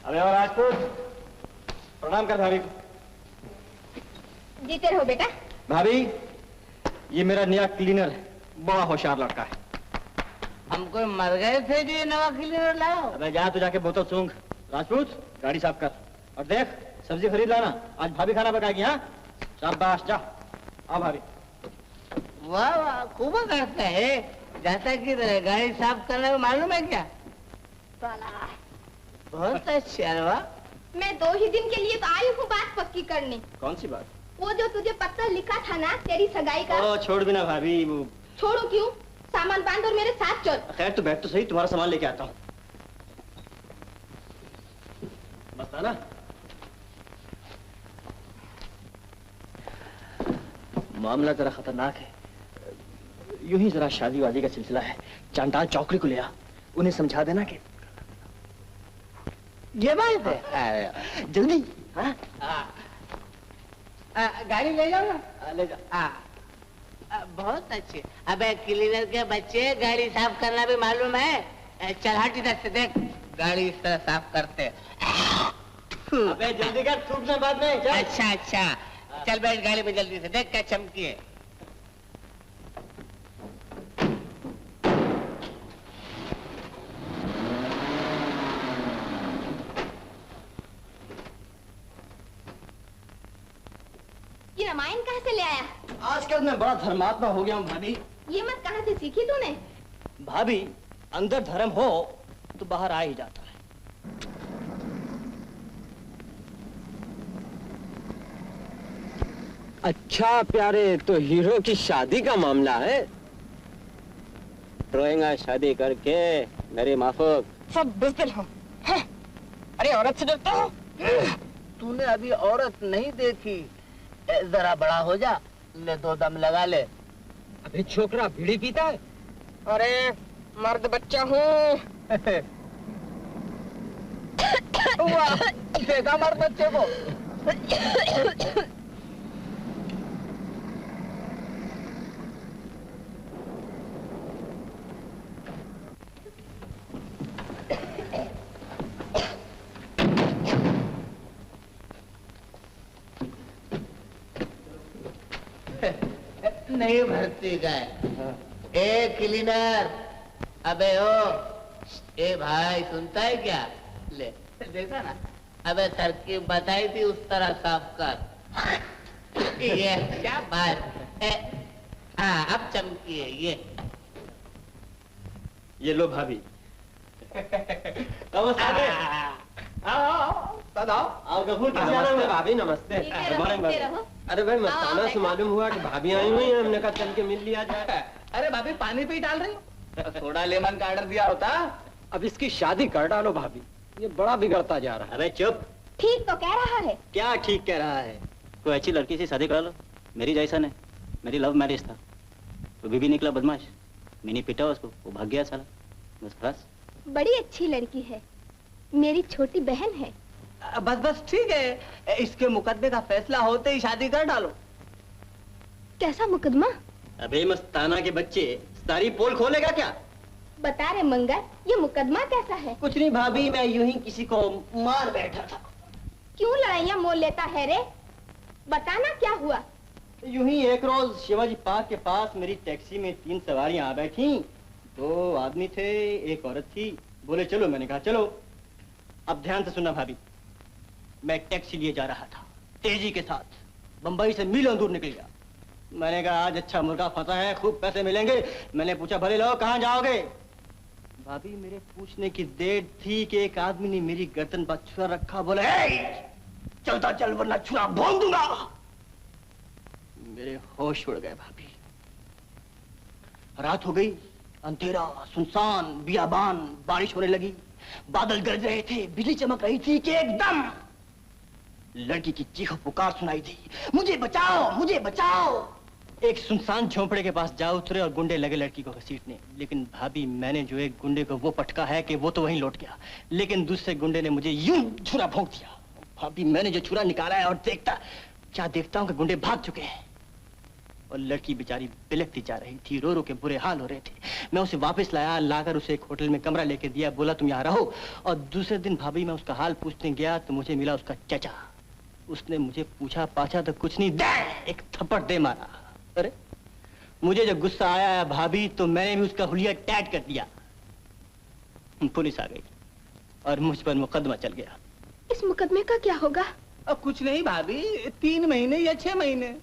[SPEAKER 8] अबे और राजपूत, प्रणाम कर भाभी को।
[SPEAKER 2] जीते रहो बेटा।
[SPEAKER 8] भाभी, ये मेरा नया क्लीनर है, बड़ा होशियार लड़का है।
[SPEAKER 3] हम कोई मर गए थे जो ये नवा क्लीनर लाओ?
[SPEAKER 1] अबे जा तू जाके बोतल सूंघ। राजपूत गाड़ी साफ कर और देख सब्जी खरीद लाना, आज भाभी खाना पकाएगी। हाँ शाबाश, जा आ भाभी।
[SPEAKER 3] वाह वाह, खूब करता है। जैसा कि गाड़ी साफ करने में मालूम है क्या? बहुत अच्छा। वाह,
[SPEAKER 2] मैं 2 ही दिन के लिए तो आई हूँ बात पक्की करने।
[SPEAKER 1] कौन सी बात?
[SPEAKER 2] वो जो तुझे पत्र लिखा था ना तेरी सगाई का।
[SPEAKER 1] ओ छोड़ भी ना भाभी, वो
[SPEAKER 2] छोड़ू क्यों? सामान बांध और मेरे साथ चल।
[SPEAKER 1] खैर तू बैठ तो सही, तुम्हारा सामान लेके आता हूँ। बस ना, मामला जरा खतरनाक है। यूं ही जरा शादी वादी का सिलसिला है। चांटाल चौकड़ी को ले आ, उन्हें समझा देना कि
[SPEAKER 3] ये बात है।
[SPEAKER 1] जल्दी। हाँ
[SPEAKER 3] गाड़ी ले जाओ ना।
[SPEAKER 1] ले जा।
[SPEAKER 3] बहुत अच्छे। अबे क्लीनर के बच्चे, गाड़ी साफ करना भी मालूम है। चल हट इधर से, देख गाड़ी इस तरह साफ करते।
[SPEAKER 1] अबे जल्दी कर, टूटना बाद में। चल।
[SPEAKER 3] अच्छा अच्छा, चल बैठ गाड़ी में जल्दी से, देख क्या चमकी है।
[SPEAKER 2] ये रामायण कहाँ से ले आया?
[SPEAKER 1] आजकल मैं बड़ा धर्मात्मा हो गया हूँ भाभी।
[SPEAKER 2] ये मत कहाँ से सीखी तूने?
[SPEAKER 1] भाभी अंदर धर्म हो तो बाहर आ ही जाता है।
[SPEAKER 10] अच्छा प्यारे, तो हीरो की शादी का मामला है। रोएंगा शादी करके मेरी माफक।
[SPEAKER 3] सब बुज़दिल हो। अरे औरत से डरता हो? तूने अभी औरत नहीं देखी। जरा बड़ा हो जा, ले 2 दम लगा ले।
[SPEAKER 10] अभी छोकरा बीड़ी पीता है?
[SPEAKER 3] अरे मर्द बच्चा हूँ। देखा मर्द बच्चे को? नहीं भरती गए। ए क्लीनर, अबे ओ, ए भाई सुनता है क्या? ले देखा ना, अबे तरकीब बताई थी उस तरह साफ कर। ये क्या बात? हाँ अब चमकी है ये।
[SPEAKER 1] ये लो भाभी। नमस्ते। आओ गफूर,
[SPEAKER 10] नमस्ते भाभी, नमस्ते। अरे भाई मस्ताना से मालूम हुआ कि भाभी आई हुई हैं, हमने कहा चल के मिल लिया जाए।
[SPEAKER 3] अरे भाभी पानी पे ही डाल रही हो? थोड़ा लेमन का ऑर्डर दिया होता।
[SPEAKER 10] अब इसकी शादी कर डालो भाभी, ये बड़ा बिगड़ता जा रहा है।
[SPEAKER 1] अरे चुप।
[SPEAKER 2] ठीक तो कह रहा है।
[SPEAKER 1] क्या ठीक कह रहा है?
[SPEAKER 8] कोई अच्छी लड़की से शादी करा लो, मेरी जैसा नहीं। मेरी लव मैरिज था, वो भी निकला बदमाश। मैंने पीटा उसको, वो भाग गया साला, बस खलास।
[SPEAKER 2] बड़ी अच्छी लड़की है, मेरी छोटी बहन है।
[SPEAKER 3] बस बस ठीक है, इसके मुकदमे का फैसला होते ही शादी कर डालो।
[SPEAKER 2] कैसा मुकदमा?
[SPEAKER 1] अबे मस्ताना के बच्चे, सारी पोल खोलेगा क्या?
[SPEAKER 2] बता रे मंगर, ये मुकदमा कैसा है?
[SPEAKER 1] कुछ नहीं भाभी, मैं यूं ही किसी को मार बैठा था।
[SPEAKER 2] क्यों लड़ाइयाँ मोल लेता है रे? बताना क्या हुआ?
[SPEAKER 1] यूं ही एक रोज शिवाजी पार्क के पास मेरी टैक्सी में 3 सवारियां आ बैठी। 2 आदमी थे, एक औरत थी। बोले चलो, मैंने कहा चलो। अब ध्यान से सुनना भाभी, मैं टैक्सी लिए जा रहा था तेजी के साथ, बंबई से मीलों दूर निकल गया। मैंने कहा आज अच्छा मुर्गा फंसा है, खूब पैसे मिलेंगे। मैंने पूछा भले लो कहाँ जाओगे? भाभी मेरे पूछने की देर थी कि एक आदमी ने मेरी गर्दन पर छुरा रखा। बोले चलता चल वरना छुरा भोंक दूंगा। मेरे होश उड़ गए भाभी। रात हो गई, अंधेरा, सुनसान, बियाबान, बारिश होने लगी, बादल गरज रहे थे, बिजली चमक रही थी कि एकदम लड़की की चीख पुकार सुनाई दी, मुझे बचाओ, मुझे बचाओ। एक सुनसान झोंपड़े के पास जा उतरे और गुंडे लगे लड़की को घसीटने। लेकिन भाभी मैंने जो एक गुंडे को वो पटका है कि वो तो वहीं लौट गया, लेकिन दूसरे गुंडे ने मुझे यूं छुरा भोंक दिया। भाभी मैंने जो छुरा निकाला है और देखता हूँ कि गुंडे भाग चुके हैं और लड़की बेचारी बिलखती जा रही थी, रो रो के बुरे हाल हो रहे थे। मैं उसे वापस लाकर उसे एक होटल में कमरा लेके दिया, बोला तुम यहाँ रहो। और दूसरे दिन भाभी मैं उसका हाल पूछने गया तो मुझे मिला उसका चचा। उसने मुझे पूछा पाछा तो कुछ नहीं, दे एक थप्पड़ दे मारा। अरे मुझे जब गुस्सा आया भाभी तो मैंने भी उसका हुलिया टाइट कर दिया। पुलिस आ गई और मुझ पर मुकदमा चल गया।
[SPEAKER 2] इस मुकदमे का क्या होगा?
[SPEAKER 4] अब कुछ नहीं भाभी, 3 महीने या 6 महीने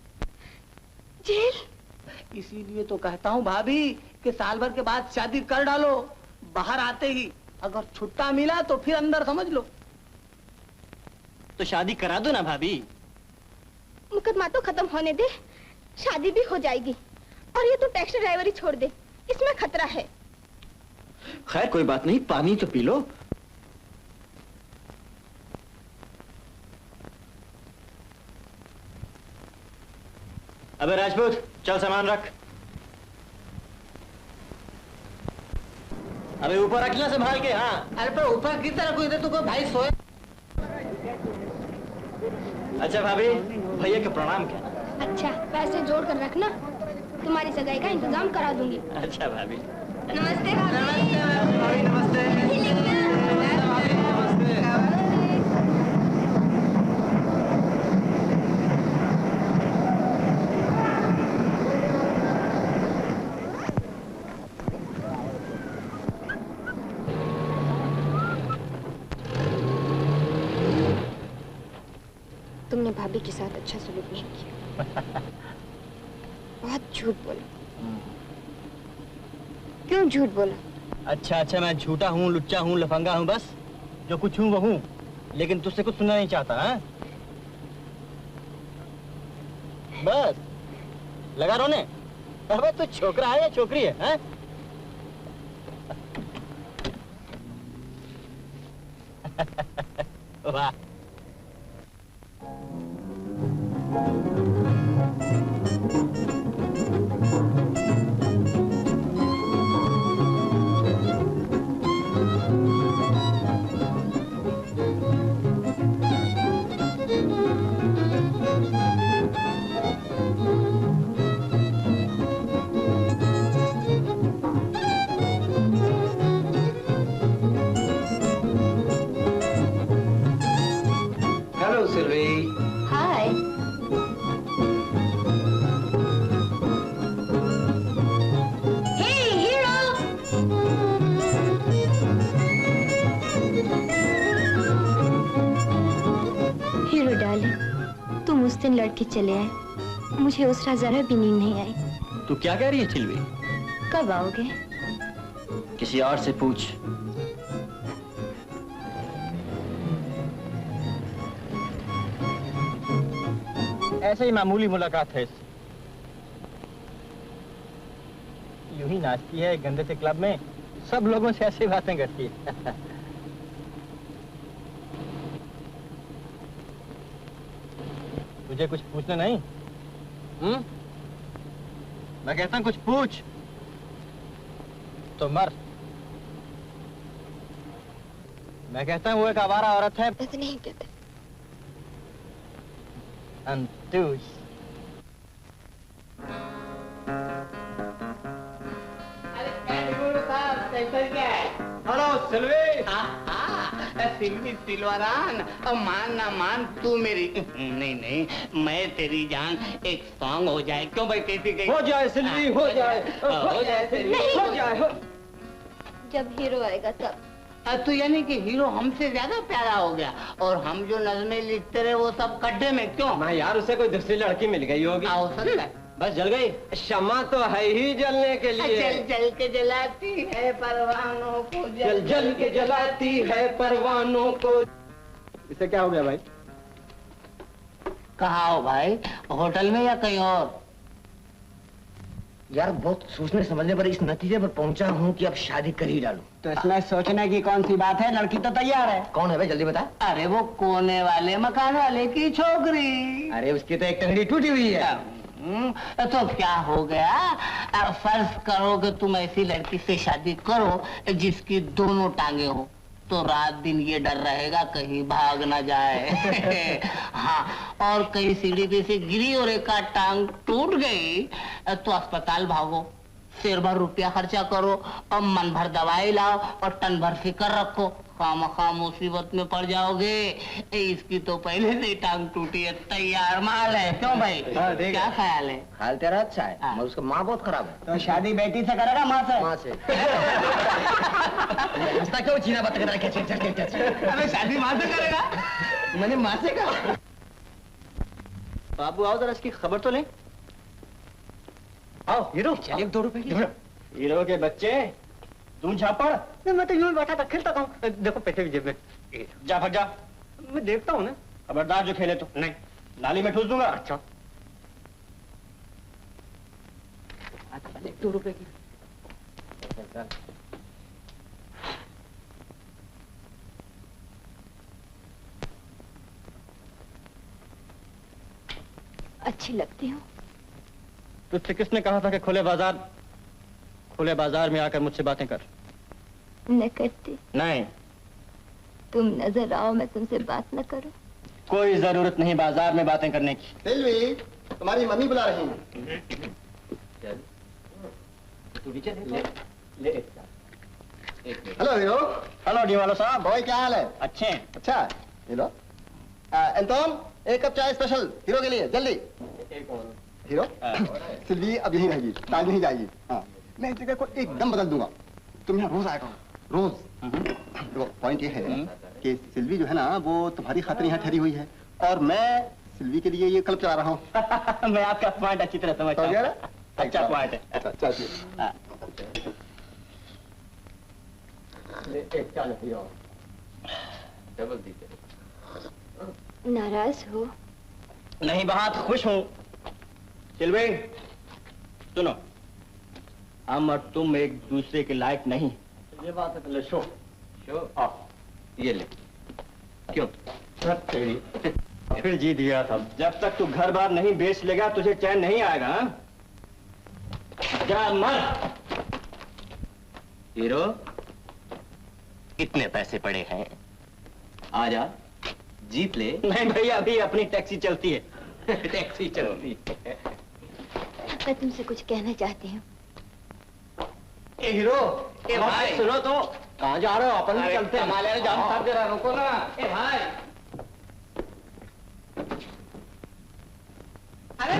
[SPEAKER 2] जेल।
[SPEAKER 4] इसीलिए तो कहता हूँ भाभी कि साल भर के बाद शादी कर डालो। बाहर आते ही अगर छुट्टा मिला तो फिर अंदर समझ लो।
[SPEAKER 1] तो शादी करा दो ना भाभी।
[SPEAKER 2] मुकदमा तो खत्म होने दे, शादी भी हो जाएगी। और ये तो टैक्सी ड्राइवर ही छोड़ दे, इसमें खतरा है।
[SPEAKER 1] खैर कोई बात नहीं, पानी तो पी लो। अबे राजपूत, चल सामान रख। अबे ऊपर रखना संभाल के। हाँ
[SPEAKER 4] अरे पर ऊपर की तरफ इधर तो कोई भाई सोए।
[SPEAKER 1] अच्छा भाभी, भैया के प्रणाम क्या।
[SPEAKER 2] अच्छा, पैसे जोड़ कर रखना, तुम्हारी सगाई का इंतजाम करा दूंगी।
[SPEAKER 1] अच्छा भाभी।
[SPEAKER 2] नमस्ते भाभी।
[SPEAKER 1] भाभी नमस्ते।
[SPEAKER 2] तुमने भाभी के साथ अच्छा सलूक नहीं किया। बहुत झूठ बोला। क्यों झूठ बोला?
[SPEAKER 1] अच्छा, मैं झूठा हूँ, लुच्चा हूँ, लफंगा हूँ, बस जो कुछ हूँ वो हूँ, लेकिन तुझसे कुछ सुनना नहीं चाहता। है बस लगा रोने। अबे तू छोकरा है या छोकरी है? वाह।
[SPEAKER 5] हेलो सिल्वी।
[SPEAKER 2] हाय। हे हीरो। हीरो डार्लिंग, तुम उस दिन लड़के चले आए, मुझे उस रात जरा भी नींद नहीं आई।
[SPEAKER 1] तू क्या कह रही है चिल्वी?
[SPEAKER 2] कब आओगे?
[SPEAKER 1] किसी और से पूछ। ऐसे ही मामूली मुलाकात है। यूं ही नाचती है गंदे से क्लब में, सब लोगों से ऐसी बातें करती है। तुझे कुछ पूछना नहीं? मैं कहता हूँ कुछ पूछ तो मर। मैं कहता हूँ वो एक आवारा औरत है।
[SPEAKER 2] ऐसे नहीं कहते।
[SPEAKER 1] अंतुष।
[SPEAKER 4] हेलो सिल्वी। सिल्वी सिलवारान, मान ना मान तू मेरी। नहीं मैं तेरी जान। एक सॉन्ग हो जाए। क्यों भाई? कैसी गई?
[SPEAKER 10] हो जाए सिल्वी, हो जाए, हो जाए सिल्वी, हो जाए।
[SPEAKER 2] जब हीरो आएगा तब।
[SPEAKER 4] तो यानी कि हीरो हमसे ज्यादा प्यारा हो गया और हम जो नज़में लिखते रहे वो सब गड्ढे में क्यों?
[SPEAKER 10] मैं यार उसे कोई दूसरी लड़की मिल गई होगी।
[SPEAKER 4] हो सकता है।
[SPEAKER 10] बस जल गई। क्षमा तो है ही जलने के लिए।
[SPEAKER 4] जल जल के जलाती है परवानों को,
[SPEAKER 10] जल जल के जलाती है परवानों को। इसे क्या हो गया भाई?
[SPEAKER 4] कहाँ हो भाई? होटल में या कहीं और?
[SPEAKER 8] यार बहुत सोचने समझने पर इस नतीजे पर पहुंचा हूँ कि अब शादी कर ही डालूं।
[SPEAKER 10] तो इसमें सोचने की कौन सी बात है? लड़की तो तैयार है।
[SPEAKER 8] कौन है भाई, जल्दी बता।
[SPEAKER 4] अरे वो कोने वाले मकान वाले की छोकरी।
[SPEAKER 8] अरे उसकी तो एक टंगड़ी टूटी हुई है।
[SPEAKER 4] तो क्या हो गया? फर्ज करो कि तुम ऐसी लड़की से शादी करो जिसकी दोनों टांगे हो, तो रात दिन ये डर रहेगा कहीं भाग ना जाए। हाँ, और कहीं सीढ़ी पे से गिरी और एक आध टांग टूट गई तो अस्पताल भागो, शेर भर रुपया खर्चा करो और मन भर दवाई लाओ और टन भर फिकर रखो।
[SPEAKER 3] खामखा मुसीबत में पड़ जाओगे। इसकी तो पहले से टांग टूटी है, तैयार माल है। क्यों भाई? क्या ख्याल है?
[SPEAKER 10] ख्याल तेरा अच्छा है, मगर उसका माँ बहुत खराब है।
[SPEAKER 1] तो शादी बेटी से करेगा माँ से?
[SPEAKER 10] माँ से। उसका क्यों चीना बात कर रहा है?
[SPEAKER 3] अरे शादी माँ से करेगा?
[SPEAKER 10] मैंने माँ से कहा।
[SPEAKER 1] बाबू आओ जरा इसकी खबर तो ले। आओ हीरो,
[SPEAKER 10] चलिए 2 रुपए की।
[SPEAKER 1] हीरो के बच्चे तू झापड़। मैं तो यूं बैठा था, खेलता था। देखो पेटे की जेब में। जा भाग जा। मैं देखता हूँ ना, खबरदार जो खेले तो। नहीं, नाली में ठूस दूंगा। अच्छा
[SPEAKER 10] 2 रुपए की।
[SPEAKER 2] अच्छी लगती हूँ।
[SPEAKER 1] तुझसे किसने कहा था कि खुले बाजार में आकर मुझसे बातें कर?
[SPEAKER 2] न करती।
[SPEAKER 1] नहीं,
[SPEAKER 2] तुम नजर आओ, मैं तुमसे बात न करूं।
[SPEAKER 1] कोई जरूरत नहीं बाजार में बातें करने की।
[SPEAKER 7] सिल्वी, तुम्हारी मम्मी बुला रही है। Hello hero.
[SPEAKER 1] हेलो डीवालो साहब।
[SPEAKER 7] बॉय क्या हाल है?
[SPEAKER 1] अच्छे हैं।
[SPEAKER 7] अच्छा हेलो। एंटोन, 1 कप चाय स्पेशल हीरो के लिए, जल्दी। हीरो, सिल्वी अब यहीं रहेगी, ताज नहीं जाएगी। हाँ, मैं इस जगह को एकदम बदल दूंगा। तुम यहाँ रोज आया करो, रोज। देखो पॉइंट ये है कि सिल्वी जो है ना, वो तुम्हारी खातिर यहाँ ठहरी हुई है, और मैं सिल्वी के लिए ये क्लब चला रहा हूँ।
[SPEAKER 1] मैं आपका पॉइंट अच्छी तरह समझता हूँ। अच्छा पॉइंट है।
[SPEAKER 7] अच्छा
[SPEAKER 2] नाराज हो?
[SPEAKER 1] नहीं, बहुत खुश हूँ। सिल्वी सुनो, हम और तुम एक दूसरे के लायक नहीं। ये बात है। पहले शो
[SPEAKER 5] ये ले। क्यों?
[SPEAKER 1] फिर जीत गया था। जब तक तू घर बार नहीं बेच लेगा तुझे चैन नहीं आएगा। हाँ? जा मर।
[SPEAKER 5] हीरो, कितने पैसे पड़े हैं? आजा, जीत ले।
[SPEAKER 1] नहीं भैया, अभी अपनी टैक्सी चलती है।
[SPEAKER 5] टैक्सी चलती है।
[SPEAKER 2] मैं तुमसे कुछ कहना चाहती हूँ।
[SPEAKER 1] ए हीरो, ए भाई सुनो तो। कहाँ जा रहे हो? अपन भी चलते हैं।
[SPEAKER 3] हमारे जान साहब जरा रुको ना।
[SPEAKER 1] ए भाई,
[SPEAKER 3] अरे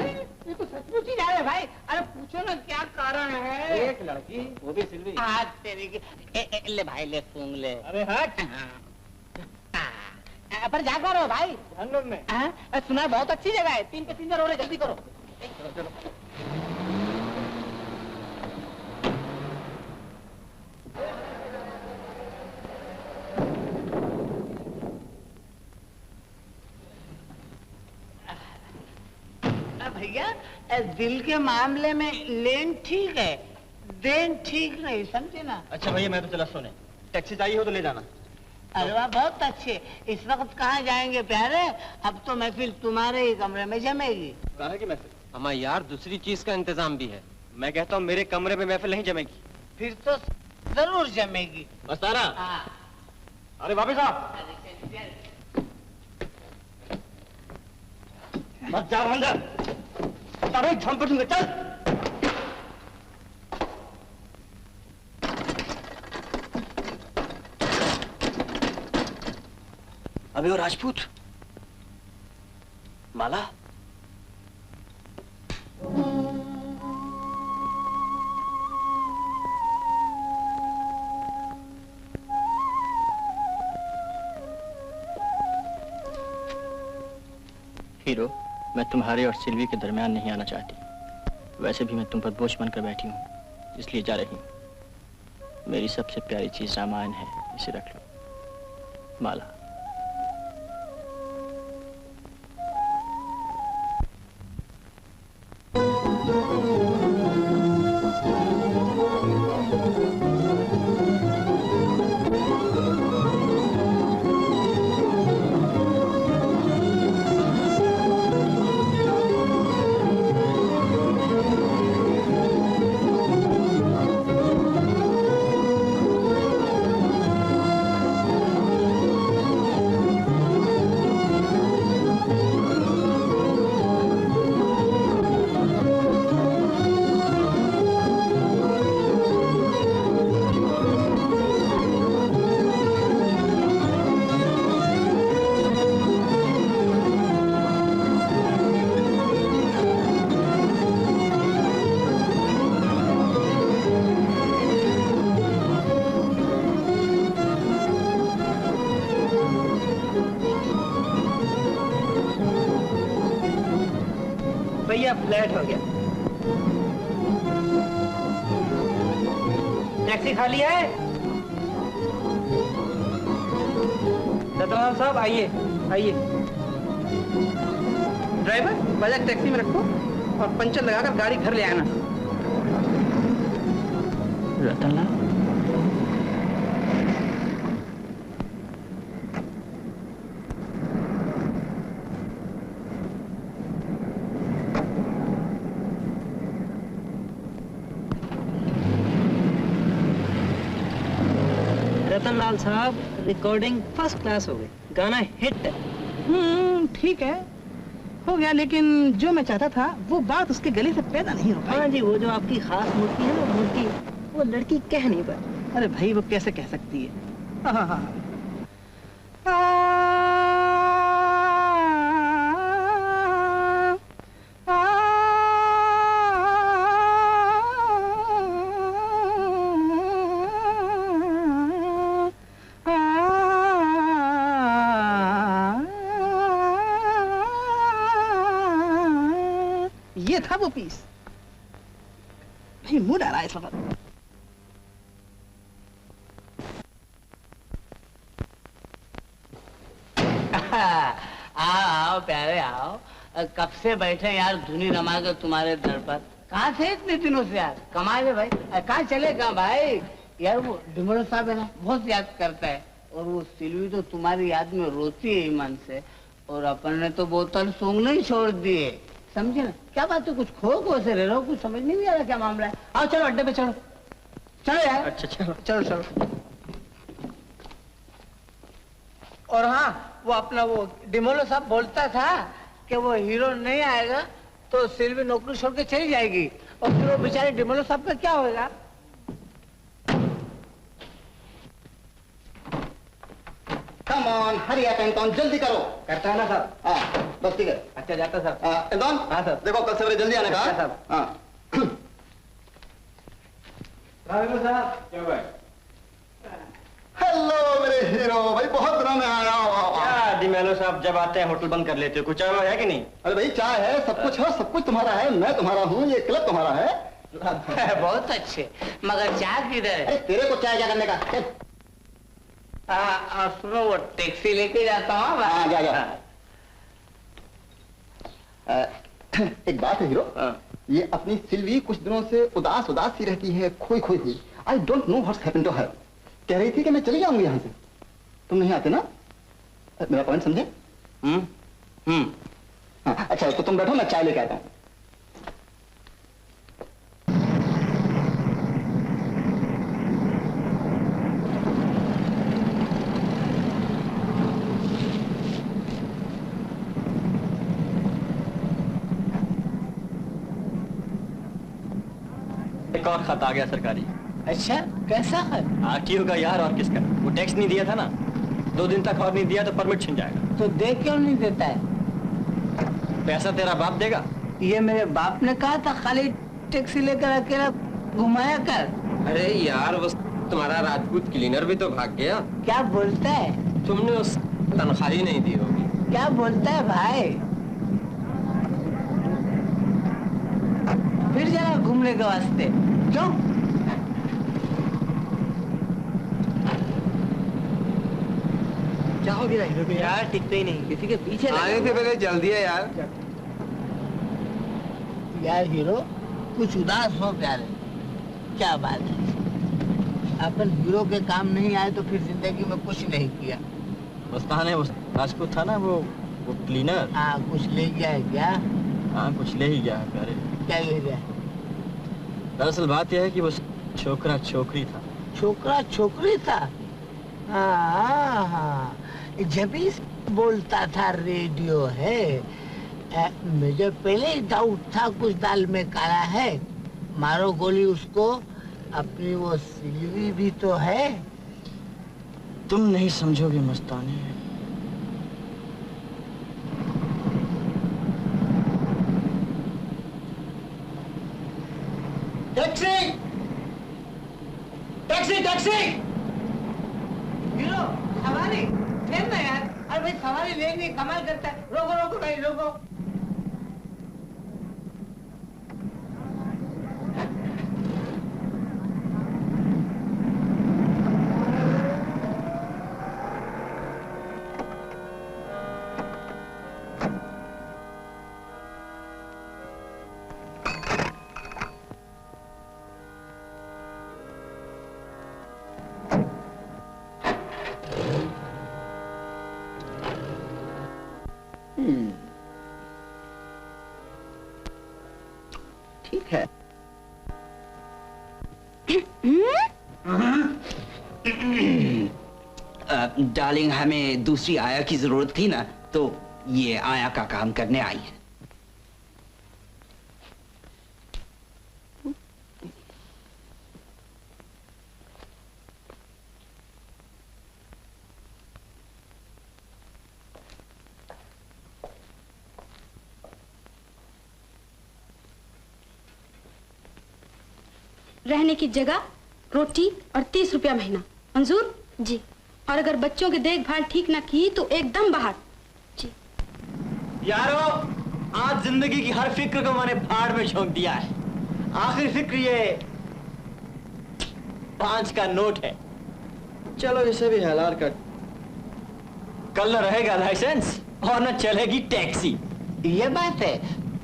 [SPEAKER 3] ये तो सचमुच ही जा रहे भाई। अरे पूछो ना क्या कारण है?
[SPEAKER 1] एक लड़की, वो भी सिल्वी।
[SPEAKER 3] हाथ तेरे की। ले भाई, ले सूंघ ले।
[SPEAKER 1] अरे हट।
[SPEAKER 3] पर जा करो भाई।
[SPEAKER 1] जहन्नुम में।
[SPEAKER 3] सुना है बहुत अच्छी जगह है। 3 पे 3 हो रहे, जल्दी करो। भैया, दिल के मामले में लेन ठीक है, देन ठीक नहीं, समझे ना?
[SPEAKER 1] अच्छा भैया, मैं तो चला सोने। टैक्सी चाहिए हो तो ले जाना।
[SPEAKER 3] अरे वाह, बहुत अच्छे। इस वक्त कहाँ जाएंगे प्यारे? अब तो महफिल तुम्हारे ही कमरे में जमेगी।
[SPEAKER 1] कहाँ की महफिल?
[SPEAKER 10] हमारा यार दूसरी चीज का इंतजाम भी है।
[SPEAKER 1] मैं कहता हूँ मेरे कमरे में महफिल नहीं जमेगी।
[SPEAKER 3] फिर तो जरूर जमेगी।
[SPEAKER 1] बस तारा।
[SPEAKER 3] हाँ।
[SPEAKER 1] अरे वापिस आओ। मत जा अंदर। अरे झम पटूंगा, चल। अबे वो राजपूत, माला। हीरो, मैं तुम्हारे और सिल्वी के दरमियान नहीं आना चाहती। वैसे भी मैं तुम पर बोझ बनकर बैठी हूँ, इसलिए जा रही हूँ। मेरी सबसे प्यारी चीज रामायण है, इसे रख लो। माला।
[SPEAKER 8] भैया फ्लैट हो गया। टैक्सी खाली है? रतनलाल साहब आइए आइए। ड्राइवर बाजार टैक्सी में रखो और पंचर लगाकर गाड़ी घर ले आना। रतनलाल रतनलाल साहब, रिकॉर्डिंग फर्स्ट क्लास हो गई, गाना हिट है।
[SPEAKER 11] ठीक है, हो गया, लेकिन जो मैं चाहता था वो बात उसके गले से पैदा नहीं हो पाई।
[SPEAKER 8] हाँ जी, वो जो आपकी खास मूर्ति है ना, मूर्ति, वो लड़की कह नहीं पाई।
[SPEAKER 11] अरे भाई, वो कैसे कह सकती है? हाँ। ये था वो पीस। नहीं, मूड आ रहा है इस वक्त।
[SPEAKER 3] आओ प्यारे आओ। कब से बैठे यार धुनी रमा के तुम्हारे दर पर। कहाँ थे इतने दिनों से यार? कमाल है भाई। कहाँ चले कहाँ भाई? यार वो डिमोलो साहब है ना, बहुत याद करता है। और वो सिल्वी तो तुम्हारी याद में रोती है ईमान से। और अपन ने तो बोतल सूंघना ही छोड़ दिए, समझे ना? क्या बात है, कुछ खो से रह रहे हो, कुछ समझ नहीं आ रहा क्या मामला है? आओ चलो अड्डे पे चलो, चलो यार।
[SPEAKER 8] अच्छा चलो
[SPEAKER 3] चलो चलो। और हाँ, वो अपना वो डिमोलो साहब बोलता था कि वो हीरो नहीं आएगा तो सिल्वी नौकरी छोड़ के चली जाएगी, और फिर वो बेचारे डिमोलो साहब का क्या होगा?
[SPEAKER 7] Come on, hurry up Anton, जल्दी करो।
[SPEAKER 8] करता है ना साहब?
[SPEAKER 7] हाँ बस ठीक है।
[SPEAKER 8] अच्छा जाता साहब।
[SPEAKER 7] एंटोन,
[SPEAKER 8] हाँ सर।
[SPEAKER 7] देखो कल सवेरे जल्दी आने का।
[SPEAKER 8] अच्छा साहब।
[SPEAKER 7] हाँ।
[SPEAKER 8] साहब क्या हुआ?
[SPEAKER 7] हेलो मेरे हीरो भाई, बहुत दिनों में आया।
[SPEAKER 8] क्या डिमेलो साहब जब आते हैं होटल बंद कर लेते हो? कुछ चाय है कि नहीं?
[SPEAKER 7] अरे भाई चाय है, सब कुछ है, सब कुछ तुम्हारा है, मैं तुम्हारा हूँ, ये क्लब तुम्हारा है।
[SPEAKER 3] बहुत अच्छे, मगर चाय किधर है?
[SPEAKER 7] अरे तेरे को चाय क्या करने का?
[SPEAKER 3] सुनो, वो टैक्सी लेके जाता हूँ।
[SPEAKER 7] हाँ जा जा। एक बात है हीरो, ये अपनी सिल्वी कुछ दिनों से उदास सी रहती है, खोई हुई। I don't know what's happened to her. कह रही थी कि मैं चली जाऊंगी यहाँ से, तुम नहीं आते ना? मेरा पॉइंट समझे? हाँ अच्छा, तो तुम बैठो, मैं चाय लेके आता हूँ।
[SPEAKER 8] एक और खत आ गया सरकारी।
[SPEAKER 3] अच्छा, कैसा है?
[SPEAKER 8] आरटीओ का यार, और किसका? वो टैक्स नहीं दिया था ना, 2 दिन तक और नहीं दिया तो परमिट छिन जाएगा।
[SPEAKER 3] तो दे क्यों नहीं देता है?
[SPEAKER 8] पैसा तेरा बाप देगा।
[SPEAKER 3] ये मेरे बाप ने कहा था खाली टैक्सी लेकर अकेला घुमाया कर।
[SPEAKER 10] अरे यार, वो तुम्हारा राजपूत क्लीनर भी तो भाग गया।
[SPEAKER 3] क्या बोलता है?
[SPEAKER 10] तुमने उस तनख्वाह ही नहीं दी होगी।
[SPEAKER 3] क्या बोलता है भाई? फिर जरा घूमने के वास्ते क्यों?
[SPEAKER 8] क्या हो गया यार? टिकते ही नहीं, किसी के पीछे
[SPEAKER 10] आने से पहले जल्दी है यार।
[SPEAKER 3] यार हीरो, कुछ उदास हो प्यारे। क्या बात है, अपन हीरो के काम नहीं आए तो फिर जिंदगी में कुछ नहीं किया।
[SPEAKER 8] मस्तान है, वो राजपूत था ना, वो क्लीनर।
[SPEAKER 3] हाँ, कुछ ले गया है क्या?
[SPEAKER 8] हाँ, कुछ ले ही गया है प्यारे।
[SPEAKER 3] क्या ले गया?
[SPEAKER 8] दरअसल बात यह है कि वो छोकरा छोकरी था।
[SPEAKER 3] छोकरा छोकरी था? हाँ, जब ही बोलता था रेडियो है। मुझे पहले ही डाउट था कुछ दाल में काला है। मारो गोली उसको, अपनी वो सिल्वी भी तो है।
[SPEAKER 8] तुम नहीं समझोगे Mastani.
[SPEAKER 7] Taxi taxi taxi.
[SPEAKER 3] Hero, सवारी लेना यार। अरे भाई, सवारी लेंगे, कमाल करता है। रोको रोको भाई, रोको।
[SPEAKER 4] ठीक है। डार्लिंग, हमें दूसरी आया की जरूरत थी ना, तो ये आया का काम करने आई है।
[SPEAKER 12] रहने की जगह, रोटी और 30 रुपया महीना। मंजूर? जी। और अगर बच्चों की देखभाल ठीक ना की तो एकदम बाहर। जी।
[SPEAKER 8] यारो, आज जिंदगी की हर फिक्र को मैंने भाड़ में झोंक दिया है। आखिरी फिक्र ये 5 का नोट है।
[SPEAKER 10] चलो इसे भी हलाल कर।
[SPEAKER 8] कल न रहेगा लाइसेंस और न चलेगी टैक्सी।
[SPEAKER 3] ये बात है,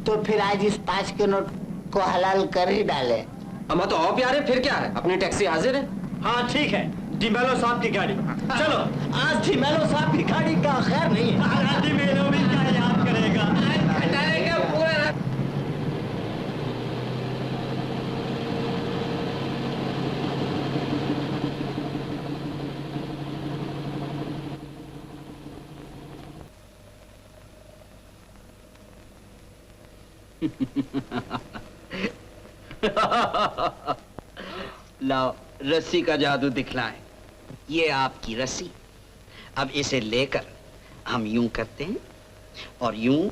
[SPEAKER 3] तो फिर आज इस 5 के नोट को हलाल कर ही डाले।
[SPEAKER 10] अम्मा तो और प्यारे, फिर क्या है, अपनी टैक्सी हाजिर है।
[SPEAKER 8] हाँ ठीक है, डिमेलो साहब की गाड़ी। चलो, आज डिमेलो साहब की गाड़ी का खैर नहीं है। डिमेलो भी क्या याद करेगा।
[SPEAKER 4] लाओ, रस्सी का जादू दिखलाएं। ये आपकी रस्सी। अब इसे लेकर हम यूं करते हैं और यूं,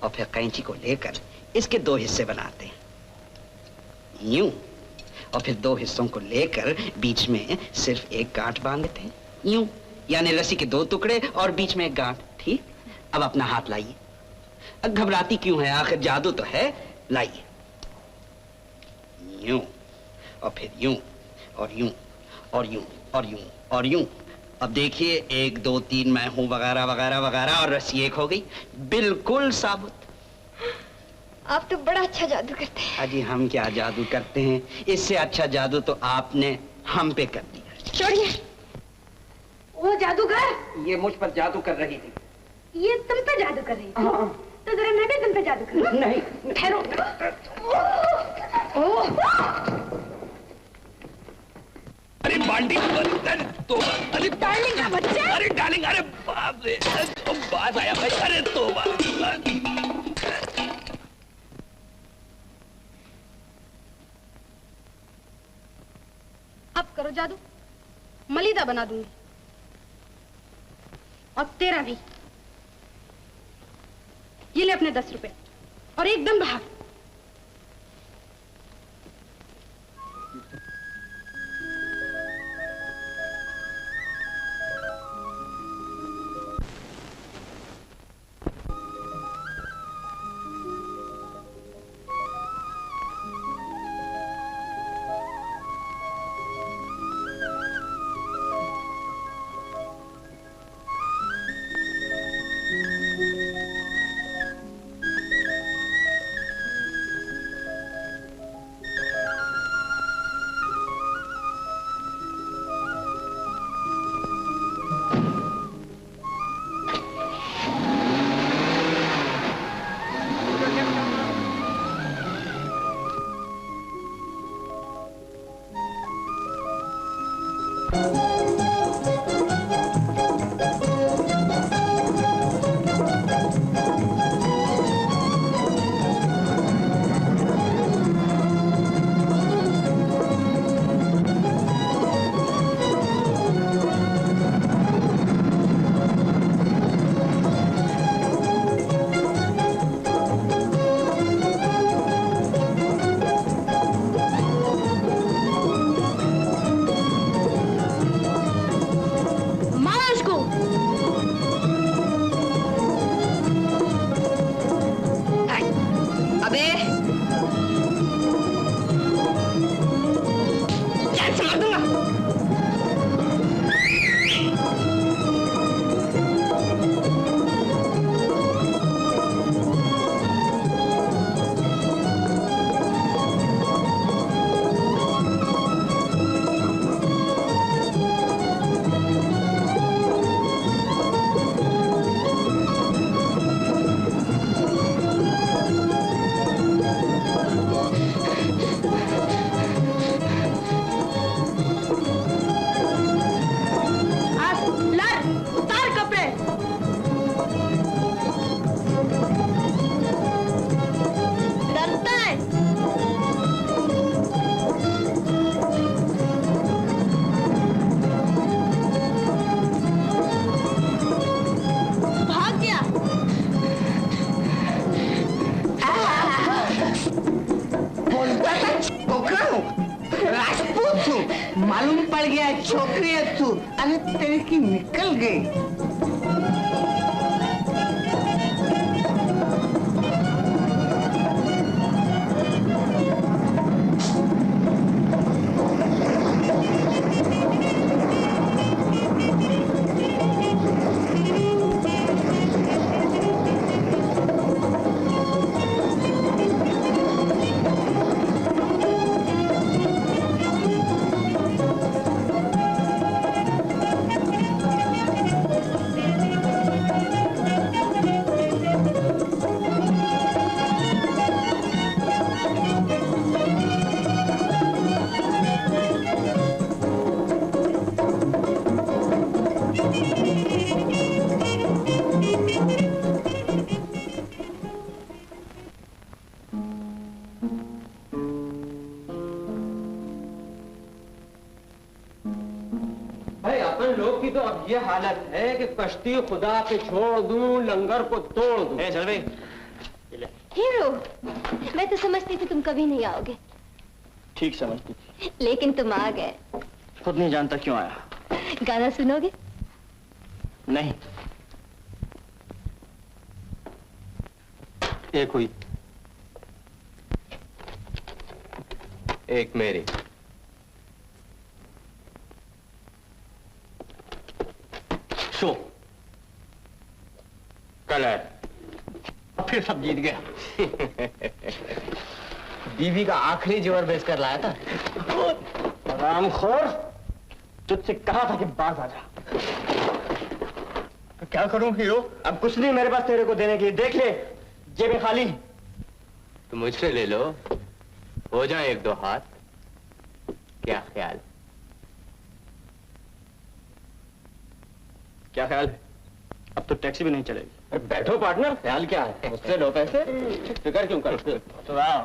[SPEAKER 4] और फिर कैंची को लेकर इसके 2 हिस्से बनाते हैं। यूं, और फिर 2 हिस्सों को लेकर बीच में सिर्फ एक गांठ बांधते हैं। यूं, यानी रस्सी के 2 टुकड़े और बीच में एक गांठ। ठीक? अब अपना हाथ लाइए। अब घबराती क्यों है, आखिर जादू तो है। लाइए। यूं, और फिर यूं, और यूं, और यूं, और यूं, और यूं। अब देखिए, 1 2 3 मैं हूं, वगैरह वगैरह वगैरह, और रस्सी एक हो गई, बिल्कुल साबुत।
[SPEAKER 2] आप तो बड़ा अच्छा जादू करते हैं।
[SPEAKER 4] अजी, हम क्या जादू करते हैं, इससे अच्छा जादू तो आपने हम पे कर दिया।
[SPEAKER 2] छोड़िए। वो जादूगर,
[SPEAKER 4] ये मुझ पर जादू कर रही थी।
[SPEAKER 2] ये तुम पे जादू कर रही थी। तो जरा मैं भी तुम पे जादू करूं।
[SPEAKER 4] नहीं,
[SPEAKER 2] ठहरो।
[SPEAKER 5] अरे बाल्टी, तो अरे
[SPEAKER 2] डार्लिंग का बच्चा।
[SPEAKER 5] अरे डार्लिंग, अरे बाप रे, तो बात आया भाई। अरे तो
[SPEAKER 12] अब करो जादू, मलिदा बना दूंगी। और तेरा भी। ये ले अपने 10 रुपए और एकदम बाहर।
[SPEAKER 4] मालूम पड़ गया छोकरी है तू। अरे तेरी की निकल गई।
[SPEAKER 10] भाई अपन लोग की तो अब ये हालत है कि कश्ती खुदा पे छोड़ दूं, लंगर को तोड़ दूं।
[SPEAKER 1] चल भाई।
[SPEAKER 2] हीरो, मैं तो समझती थी तुम कभी नहीं आओगे,
[SPEAKER 1] ठीक समझती थी,
[SPEAKER 2] लेकिन तुम आ गए।
[SPEAKER 1] खुद नहीं जानता क्यों आया।
[SPEAKER 2] गाना सुनोगे?
[SPEAKER 1] नहीं।
[SPEAKER 5] एक हुई, एक मेरी।
[SPEAKER 1] Show
[SPEAKER 5] colour.
[SPEAKER 1] फिर सब जीत गया।
[SPEAKER 8] बीवी का आखिरी जेवर बेच कर लाया था।
[SPEAKER 1] रामखोर, तुझसे कहा था कि बाज आ जा। तो क्या करूं हीरो, अब कुछ नहीं मेरे पास तेरे को देने के लिए। देख ले, जेबें खाली।
[SPEAKER 5] तो मुझसे ले लो, हो जाए एक दो हाथ। क्या ख्याल?
[SPEAKER 1] क्या ख्याल है? अब तो टैक्सी भी नहीं चलेगी।
[SPEAKER 10] अरे बैठो पार्टनर, ख्याल क्या है, मुझसे लो पैसे, फिक्र क्यों करते हो?
[SPEAKER 1] तो आओ।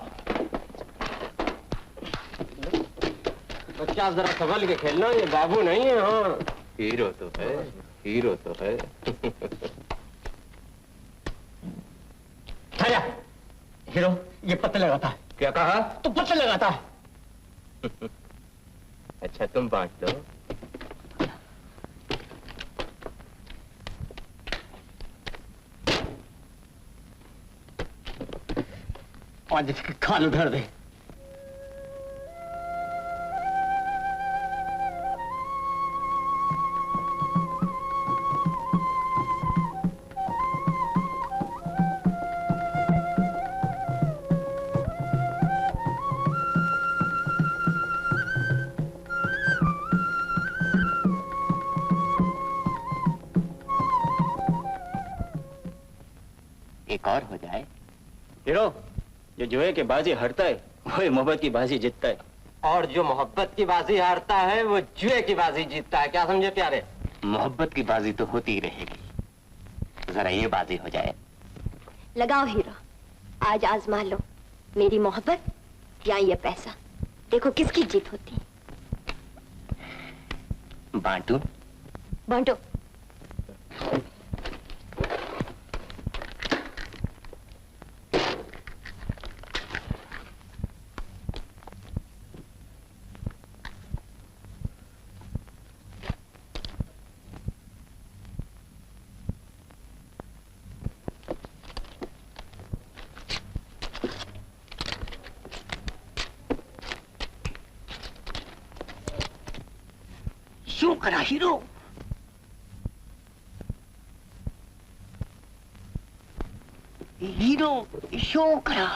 [SPEAKER 10] बच्चा जरा संभल के खेलना, ये बाबू नहीं है। हाँ,
[SPEAKER 5] हीरो तो है, हीरो तो है।
[SPEAKER 1] हीरो, ये पत्ते लगाता है।
[SPEAKER 5] क्या कहा?
[SPEAKER 1] तो पत्ते लगाता है।
[SPEAKER 5] अच्छा तुम बांट लो।
[SPEAKER 1] आज इसके खाल उधर दे।
[SPEAKER 8] एक और हो जाए।
[SPEAKER 1] हीरो, जो जुए की बाजी हारता है वही मोहब्बत की बाजी जीतता है।
[SPEAKER 10] और जो मोहब्बत की बाजी हारता है वो जुए की बाजी जीतता है। क्या समझे प्यारे?
[SPEAKER 8] मोहब्बत की बाजी तो होती ही रहेगी, जरा ये बाजी हो जाए।
[SPEAKER 2] लगाओ हीरो, आज आजमा लो मेरी मोहब्बत या ये पैसा। देखो किसकी जीत होती है।
[SPEAKER 8] बांटू?
[SPEAKER 2] बांटो।
[SPEAKER 4] शो करा हीरो। हीरो शो करा।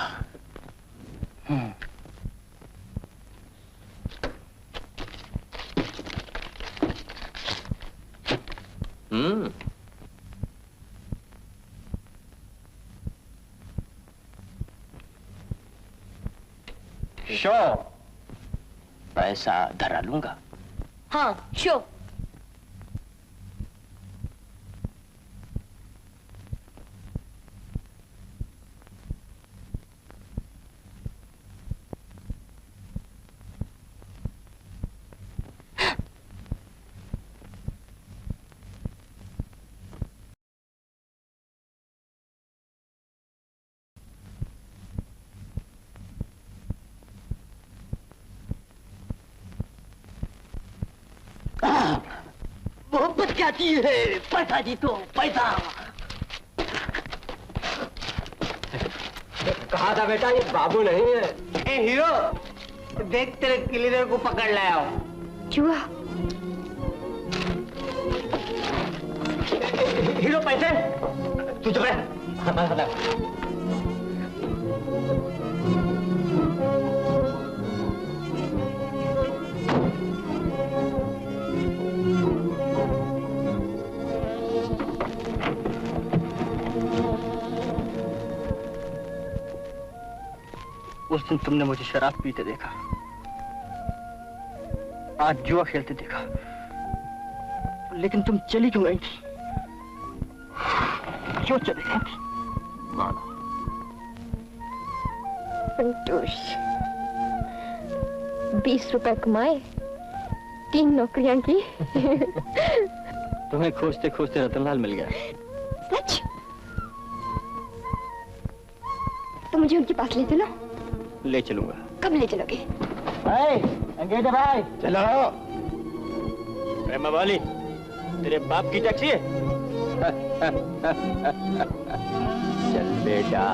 [SPEAKER 8] शो। पैसा धरा लूंगा।
[SPEAKER 2] हाँ, शो।
[SPEAKER 8] मोहब्बत क्या चीज है? पैसा जीतो, पैसा। कहा था बेटा ये बाबू नहीं है।
[SPEAKER 4] ए हीरो, देख तेरे क्लीनर को पकड़ लाया हूँ।
[SPEAKER 2] चूहा।
[SPEAKER 8] हीरो पैसे? तू चुप रह। उस दिन तुमने मुझे शराब पीते देखा, आज जुआ खेलते देखा, लेकिन तुम चली क्यों गई थी? क्यों चली गई थी?
[SPEAKER 2] संतोष, 20 रुपए कमाए, 3 नौकरियां की।
[SPEAKER 8] तुम्हें खोजते खोजते रतनलाल मिल गया।
[SPEAKER 2] सच? तो मुझे उनके पास ले चलो।
[SPEAKER 8] ले चलूंगा।
[SPEAKER 2] कब ले चलोगे?
[SPEAKER 8] भाई, अंग्रेज भाई,
[SPEAKER 1] चलो। प्रेमा वाली, तेरे बाप की टैक्सी है?
[SPEAKER 8] चल बेटा।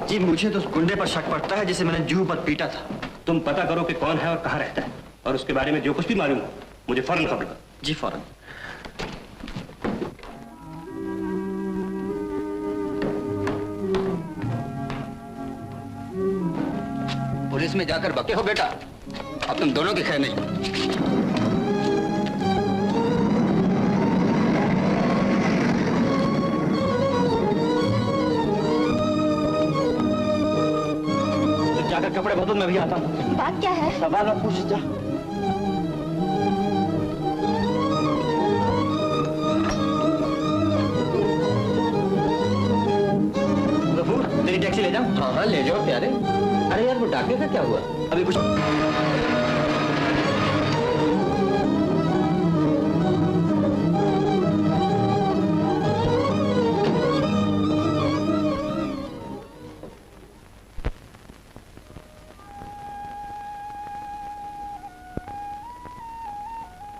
[SPEAKER 8] जी मुझे तो उस गुंडे पर शक पड़ता है जिसे मैंने जूहू पर पीटा था। तुम पता करो कि कौन है और कहाँ रहता है, और उसके बारे में जो कुछ भी मालूम हो मुझे फौरन खबर दो। जी फौरन।
[SPEAKER 13] पुलिस में जाकर बके हो बेटा, अब तुम दोनों की खैर नहीं।
[SPEAKER 8] जाकर कपड़े बदल, मैं भी आता हूँ।
[SPEAKER 2] बात क्या है?
[SPEAKER 8] सवाल और पूछ जा। मेरी टैक्सी ले जाओ।
[SPEAKER 5] हाँ हाँ ले जाओ प्यारे। अरे यार वो डाके का क्या हुआ?
[SPEAKER 8] अभी कुछ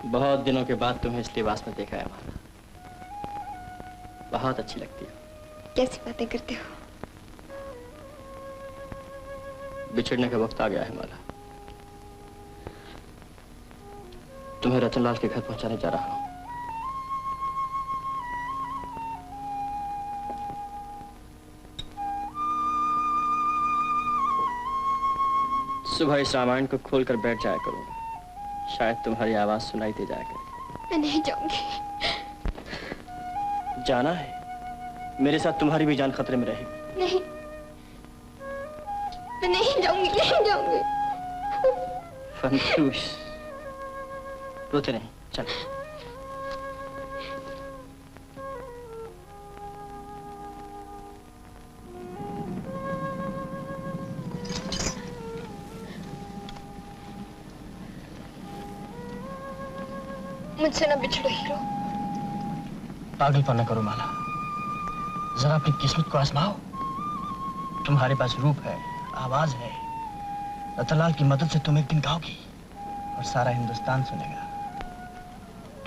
[SPEAKER 8] बहुत दिनों के बाद तुम्हें इस लिबास में देखा है माला। बहुत अच्छी लगती हो।
[SPEAKER 2] कैसी बातें करते हो?
[SPEAKER 8] बिछड़ने का वक्त आ गया है माला। तुम्हें रतनलाल के घर पहुंचाने जा रहा हूं। सुबह इस रामायण को खोलकर बैठ जाया करूंगा। शायद तुम्हारी आवाज सुनाई दे जाया करे।
[SPEAKER 2] मैं नहीं जाऊंगी।
[SPEAKER 8] जाना है? मेरे साथ तुम्हारी भी जान खतरे में रहेगी।
[SPEAKER 2] नहीं, मैं नहीं जाऊंगी, नहीं जाऊंगी।
[SPEAKER 8] फंटूश, रोते नहीं, चल।
[SPEAKER 2] मुझसे ना बिछड़ो हीरो।
[SPEAKER 8] पागलपन न करो माला, जरा अपनी किस्मत को आजमाओ। तुम्हारे पास रूप है, आवाज है। रतनलाल की मदद से तुम एक दिन गाओगी और सारा हिंदुस्तान सुनेगा।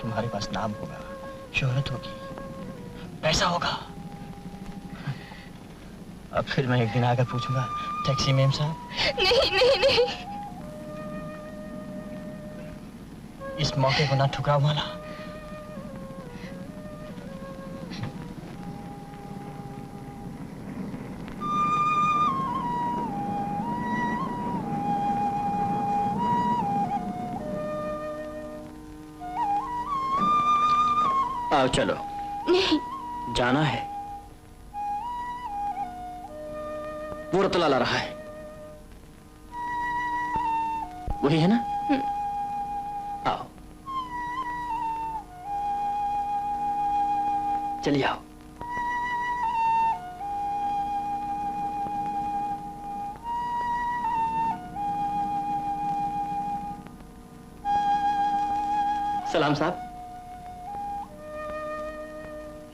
[SPEAKER 8] तुम्हारे पास नाम होगा, शोहरत होगी, पैसा होगा। अब फिर मैं एक दिन आकर पूछूंगा, टैक्सी मेम साहब।
[SPEAKER 2] नहीं नहीं नहीं,
[SPEAKER 8] इस मौके को ना ठुकराओ माला। आओ चलो।
[SPEAKER 2] नहीं,
[SPEAKER 8] जाना है। वो रतनलाल आ रहा है, वही है ना? आओ, चलिए आओ। सलाम साहब।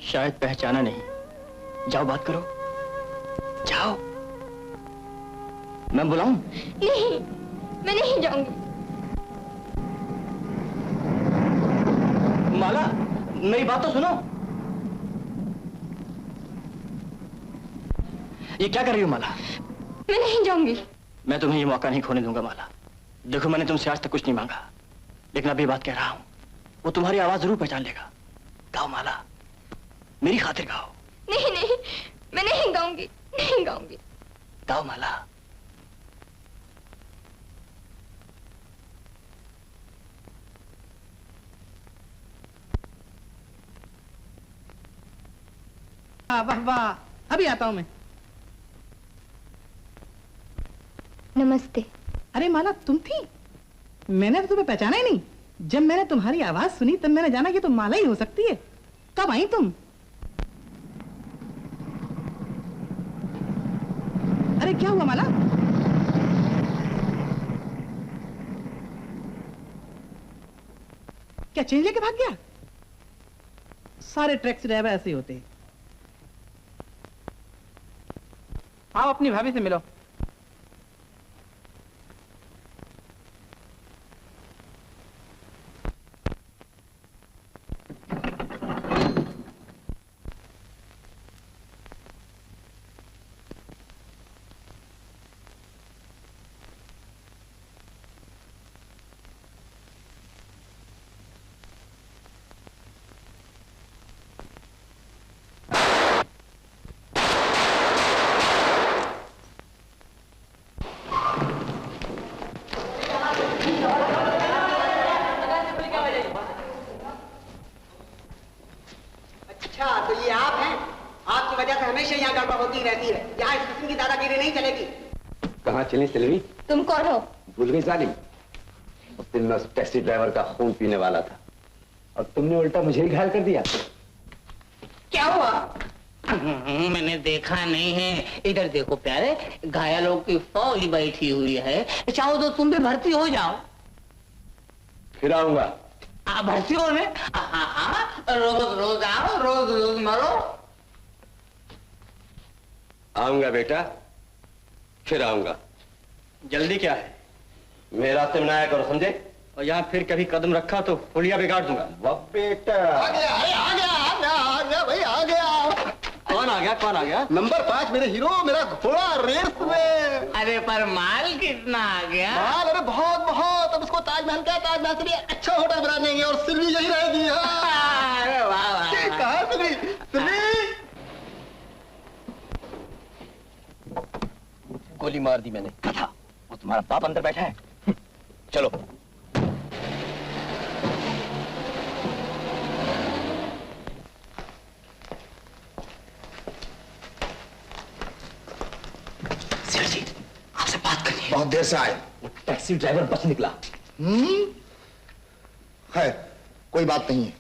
[SPEAKER 8] शायद पहचाना नहीं। जाओ बात करो, जाओ। मैं बुलाऊं?
[SPEAKER 2] नहीं, मैं नहीं जाऊंगी।
[SPEAKER 8] माला, मेरी बात तो सुनो। ये क्या कर रही हो माला?
[SPEAKER 2] मैं नहीं जाऊंगी।
[SPEAKER 8] मैं तुम्हें ये मौका नहीं खोने दूंगा माला। देखो, मैंने तुमसे आज तक कुछ नहीं मांगा, लेकिन अभी बात कह रहा हूं। वो तुम्हारी आवाज जरूर पहचान लेगा। गाओ माला, मेरी खातिर गाओ।
[SPEAKER 2] नहीं नहीं, मैं नहीं गाऊंगी, नहीं गाऊंगी।
[SPEAKER 8] गाओ माला।
[SPEAKER 11] वाह वाह, अभी आता हूं मैं।
[SPEAKER 2] नमस्ते।
[SPEAKER 11] अरे माला, तुम थी? मैंने तो तुम्हें पहचाना ही नहीं। जब मैंने तुम्हारी आवाज सुनी तब मैंने जाना कि तुम माला ही हो सकती है। कब आई तुम? अरे क्या हुआ माला? क्या चेंज लेके भाग गया? सारे टैक्सी ड्राइवर ऐसे ही होते हैं।
[SPEAKER 14] आओ अपनी भाभी से मिलो।
[SPEAKER 5] कहाँ चली सिल्वी?
[SPEAKER 2] तुम कौन हो?
[SPEAKER 5] भूल गई जालिम? उस दिन मैं उस टैक्सी ड्राइवर का खून पीने वाला था और तुमने उल्टा मुझे ही घायल कर दिया।
[SPEAKER 2] क्या हुआ?
[SPEAKER 4] मैंने देखा नहीं है। इधर देखो प्यारे, घायलों की फौज बैठी हुई है, चाहो तो तुम भी भर्ती हो जाओ।
[SPEAKER 5] फिर आऊंगा।
[SPEAKER 4] भर्ती होने? रोज रोज आओ, रोज रोज मरो।
[SPEAKER 5] आऊंगा बेटा, फिर आऊंगा।
[SPEAKER 1] जल्दी क्या है?
[SPEAKER 5] मेरे रास्ते में ना आया करो, समझे?
[SPEAKER 1] और यहाँ फिर कभी कदम रखा तो पुलिया बिगाड़ दूंगा।
[SPEAKER 5] वाह बेटा,
[SPEAKER 7] आ गया भाई, आ गया।
[SPEAKER 1] कौन आ गया? कौन आ गया?
[SPEAKER 7] नंबर 5 मेरे हीरो, मेरा घोड़ा रेस में।
[SPEAKER 4] अरे पर माल कितना आ गया?
[SPEAKER 7] माल अरे बहुत बहुत। अब इसको ताजमहल क्या, ताजमहल से भी अच्छा होटल बना देंगे और सिल्वी यही रहेगी।
[SPEAKER 4] अरे वाह वाह।
[SPEAKER 7] कहाँ सिल्वी? सिल्वी
[SPEAKER 5] गोली मार दी मैंने। कथा, वो तुम्हारा बाप अंदर बैठा है। चलो।
[SPEAKER 13] सेठ जी, आपसे बात करनी है।
[SPEAKER 5] बहुत देर से आए। वो टैक्सी ड्राइवर बच निकला।
[SPEAKER 7] है, कोई बात नहीं है।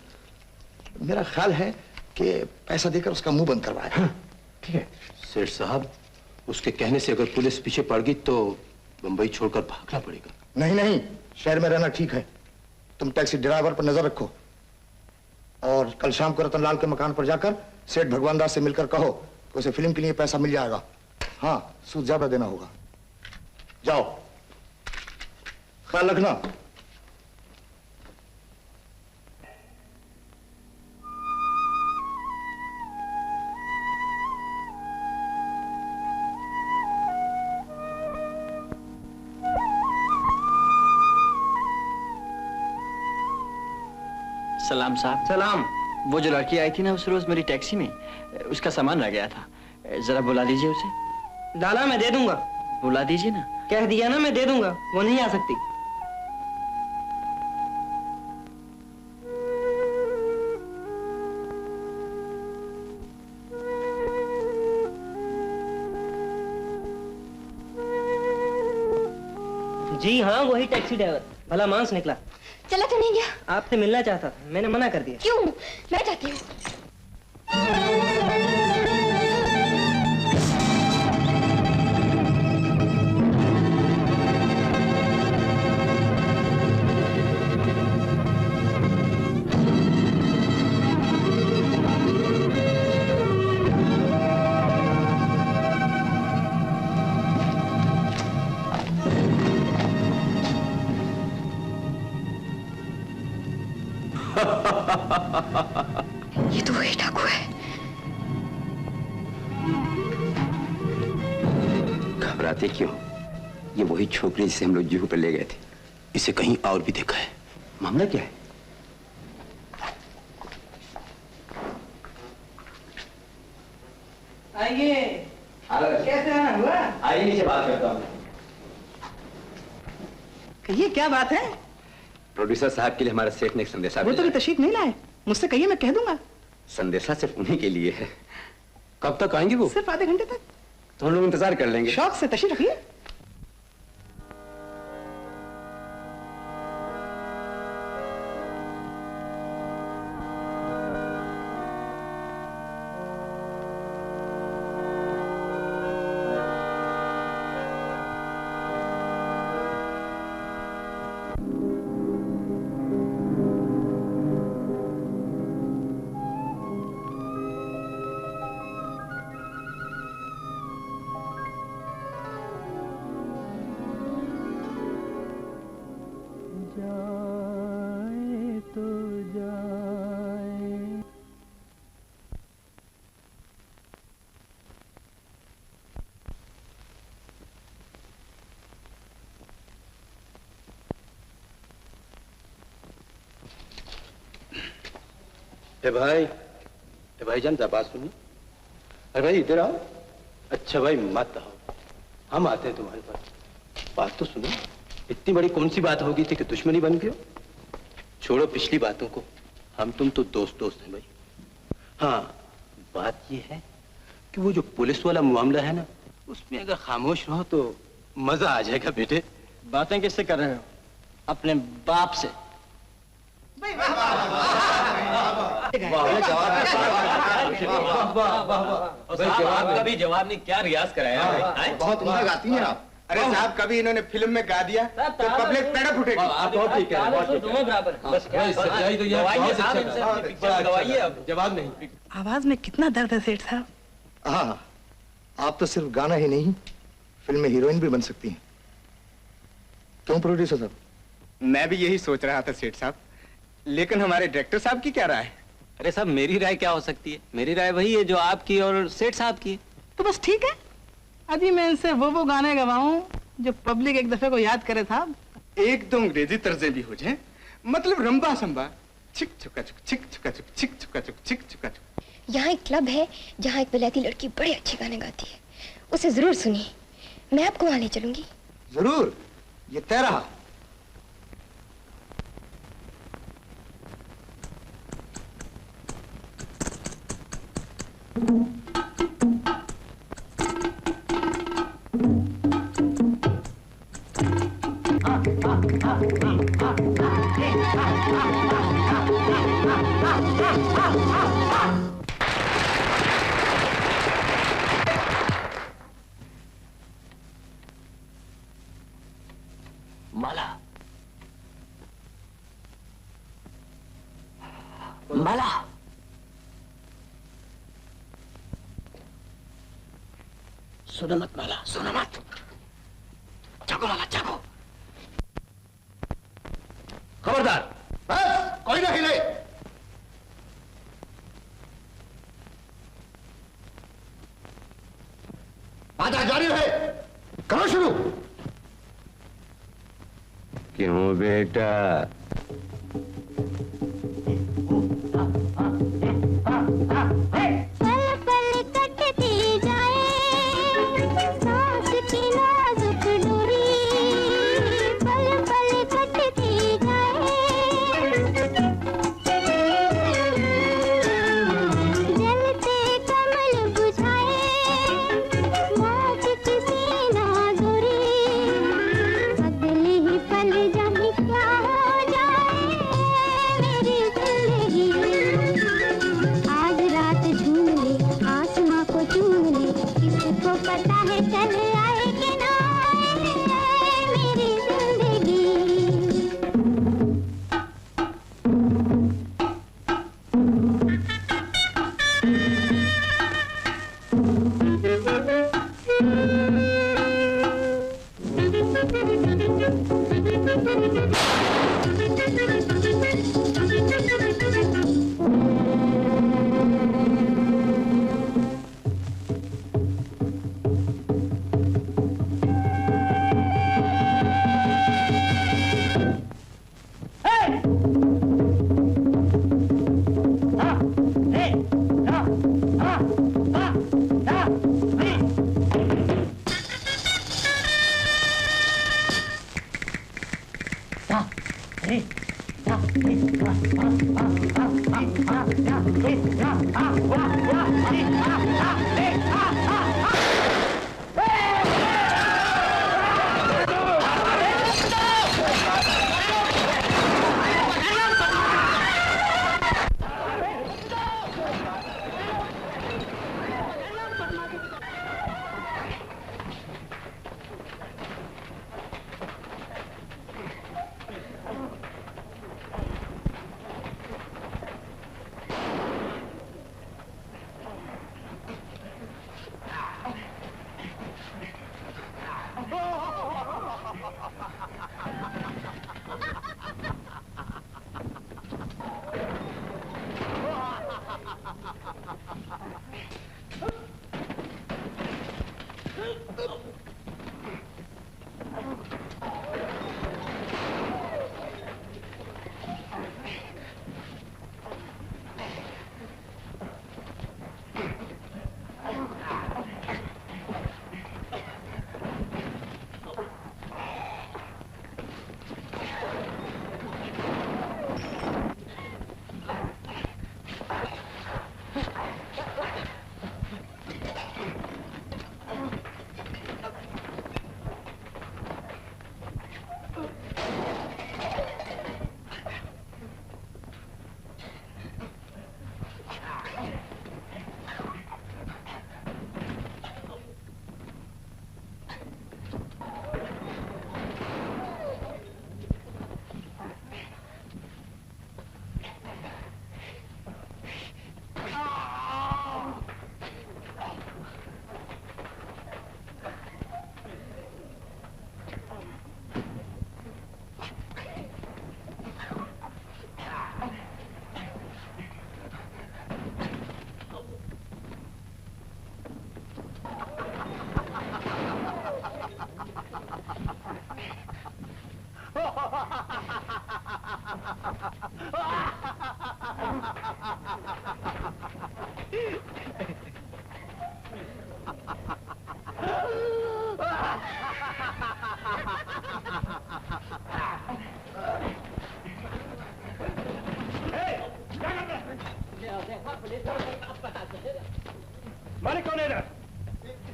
[SPEAKER 7] मेरा ख्याल है कि पैसा देकर उसका मुंह बंद करवाए।
[SPEAKER 5] ठीक है सेठ साहब, उसके कहने से अगर पुलिस पीछे पड़ गई तो बंबई छोड़कर भागना पड़ेगा।
[SPEAKER 7] नहीं नहीं, शहर में रहना ठीक है। तुम टैक्सी ड्राइवर पर नजर रखो और कल शाम को रतनलाल के मकान पर जाकर सेठ भगवान दास से मिलकर कहो कि उसे फिल्म के लिए पैसा मिल जाएगा। हाँ, सूद ज्यादा देना होगा। जाओ, ख्याल रखना।
[SPEAKER 8] सलाम साहब।
[SPEAKER 1] सलाम।
[SPEAKER 8] वो जो लड़की आई थी ना उस रोज मेरी टैक्सी में, उसका सामान रह गया था। जरा बुला दीजिए उसे।
[SPEAKER 1] डाला, मैं दे दूंगा।
[SPEAKER 8] बुला दीजिए ना।
[SPEAKER 1] कह दिया ना मैं दे दूंगा, वो नहीं आ सकती। जी हाँ, वही टैक्सी ड्राइवर। भला मांस निकला।
[SPEAKER 2] चला तो नहीं गया?
[SPEAKER 1] आपसे मिलना चाहता था, मैंने मना कर दिया।
[SPEAKER 2] क्यों? मैं चाहती हूँ।
[SPEAKER 9] ये तो वही डाकू है।
[SPEAKER 13] घबराते क्यों? ये वही छोकरी जिसे हम लोग जुहू पर ले गए थे।
[SPEAKER 5] इसे कहीं और भी देखा है। मामला क्या है?
[SPEAKER 1] आइए। कैसे आना हुआ?
[SPEAKER 5] आइए नीचे बात करता हूँ।
[SPEAKER 11] कहिए क्या बात है?
[SPEAKER 13] प्रोड्यूसर साहब के लिए हमारे सेठ ने एक संदेशा
[SPEAKER 11] वो तो
[SPEAKER 13] भेजा।
[SPEAKER 11] तशरीफ नहीं लाए। मुझसे कहिए, मैं कह दूंगा।
[SPEAKER 13] संदेशा सिर्फ उन्हीं के लिए है।
[SPEAKER 5] कब तक आएंगे वो?
[SPEAKER 11] सिर्फ आधे घंटे तक।
[SPEAKER 13] तो हम लोग इंतजार कर लेंगे।
[SPEAKER 11] शौक से तशरीफ रखिए।
[SPEAKER 5] भाईजान जरा बात सुनिए। अरे भाई इधर आओ। अच्छा भाई मत आओ, हम आते हैं तुम्हारे पास। बात तो सुनो। इतनी बड़ी कौन सी बात होगी थी कि दुश्मनी बन गई? छोड़ो पिछली बातों को, हम तुम तो दोस्त दोस्त हैं भाई। हाँ, बात ये है कि वो जो पुलिस वाला मामला है ना, उसमें अगर खामोश रहो तो मजा आ जाएगा बेटे।
[SPEAKER 1] बातें किससे कर रहे हो? अपने बाप से।
[SPEAKER 10] आपका भी जवाब नहीं, क्या रियाज कराया भाई?
[SPEAKER 7] बहुत उम्दा गाती हैं आप।
[SPEAKER 15] अरे साहब, कभी इन्होंने फिल्म में गा दिया तो पब्लिक पेड़ फुटेगी।
[SPEAKER 10] आप बहुत ठीक है, दोनों बराबर। बस सच्चाई तो ये गवाइए, अब जवाब नहीं।
[SPEAKER 11] आवाज में कितना दर्द है सेठ साहब।
[SPEAKER 7] हाँ, आप तो सिर्फ गाना ही नहीं, फिल्म में हीरोइन भी बन सकती हैं। क्यों प्रोड्यूसर साहब?
[SPEAKER 15] मैं भी यही सोच रहा था सेठ साहब, लेकिन हमारे डायरेक्टर साहब की क्या राय है?
[SPEAKER 10] अरे साहब, मेरी राय क्या हो सकती है? मेरी राय वही है जो आपकी और सेठ साहब की।
[SPEAKER 11] तो बस ठीक है, अभी मैं इनसे वो गाने गवाऊं जो पब्लिक एक दफे को याद करे साहब।
[SPEAKER 15] एक दो अंग्रेजी तर्जें भी हो जाएं, मतलब रंबा संबा, छिक छुका छुक, छिक छुका छुक, छिक छुका छुक, छिक छुका छुक।
[SPEAKER 2] यहाँ एक क्लब है जहाँ एक विलायती लड़की बड़े अच्छे गाने गाती है, उसे जरूर सुनिए। मैं आपको वहाँ ले चलूंगी।
[SPEAKER 7] जरूर, ये तय रहा।
[SPEAKER 8] माला, माला, सुनो मत माला, सुनो मत। जागो माला, जागो। खबरदार,
[SPEAKER 7] बस कोई ना हिले। बात जारी है, करो शुरू।
[SPEAKER 16] क्यों बेटा?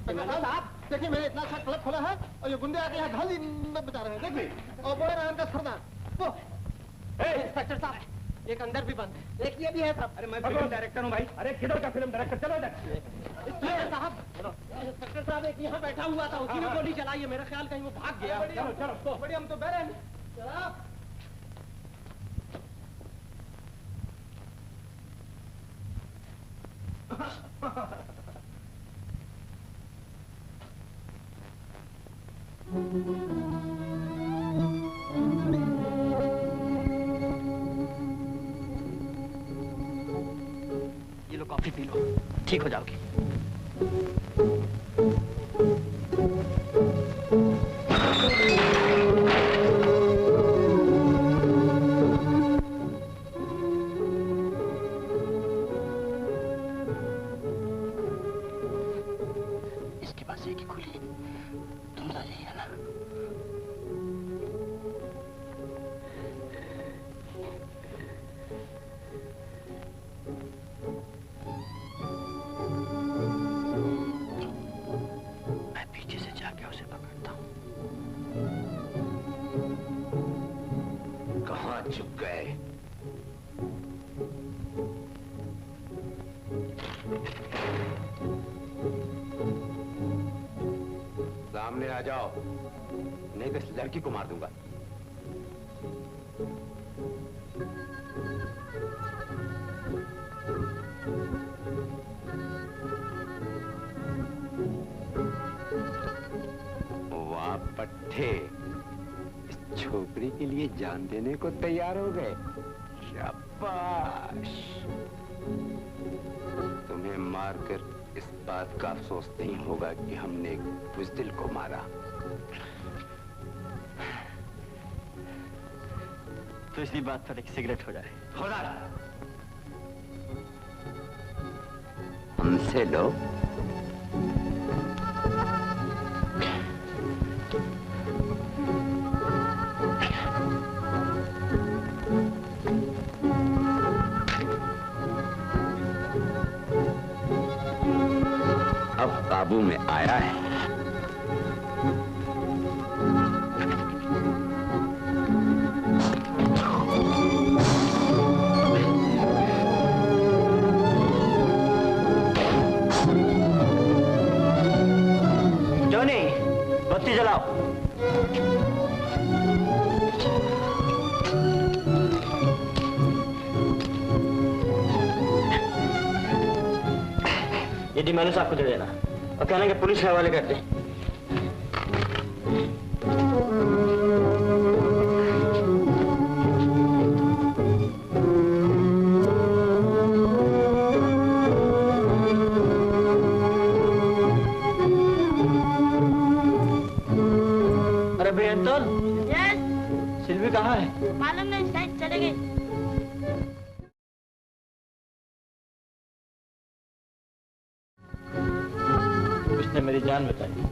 [SPEAKER 7] साहब देखिए मैंने इतना अच्छा क्लब खोला है और ये गुंडे आके यहाँ ढाल बता रहे हैं देखिए और बोले नाम का सरदार वो इंस्पेक्टर साहब एक अंदर भी बंद है एक ये भी है साहब।
[SPEAKER 1] अरे मैं फिल्म डायरेक्टर हूँ भाई। अरे किधर का फिल्म डायरेक्टर, चलो इधर।
[SPEAKER 7] साहब इंस्पेक्टर साहब एक यहाँ बैठा हुआ था उसी ने गोली चलाई है, मेरा ख्याल कहीं वो भाग गया।
[SPEAKER 1] चलो चलो
[SPEAKER 7] बड़ी हम तो बह रहे हैं।
[SPEAKER 8] ये लो कॉफी पी लो, ठीक हो जाओगी। इसके पास एक ही खुली, तुम तो यही है ना?
[SPEAKER 16] चुप गए। सामने आ जाओ, नहीं तो इस लड़की को मार दूंगा। वाह पट्टे, छोकरी के लिए जान देने को तैयार हो गए। शाबाश। तुम्हें मारकर इस बात का अफसोस नहीं होगा कि हमने एक बुज़दिल को मारा।
[SPEAKER 8] तो इसी बात पर एक सिगरेट हो जाए।
[SPEAKER 16] हो जाए। हमसे लो। अब काबू में आया है।
[SPEAKER 8] जॉनी, बत्ती जलाओ। ये डी मैंने साहब को दे देना और कहना कि पुलिस के हवाले कर दे। अरे भैया सिल्वी कहाँ है?
[SPEAKER 9] मालूम नहीं, शायद चले गए।
[SPEAKER 8] उसने मेरी जान बचाई।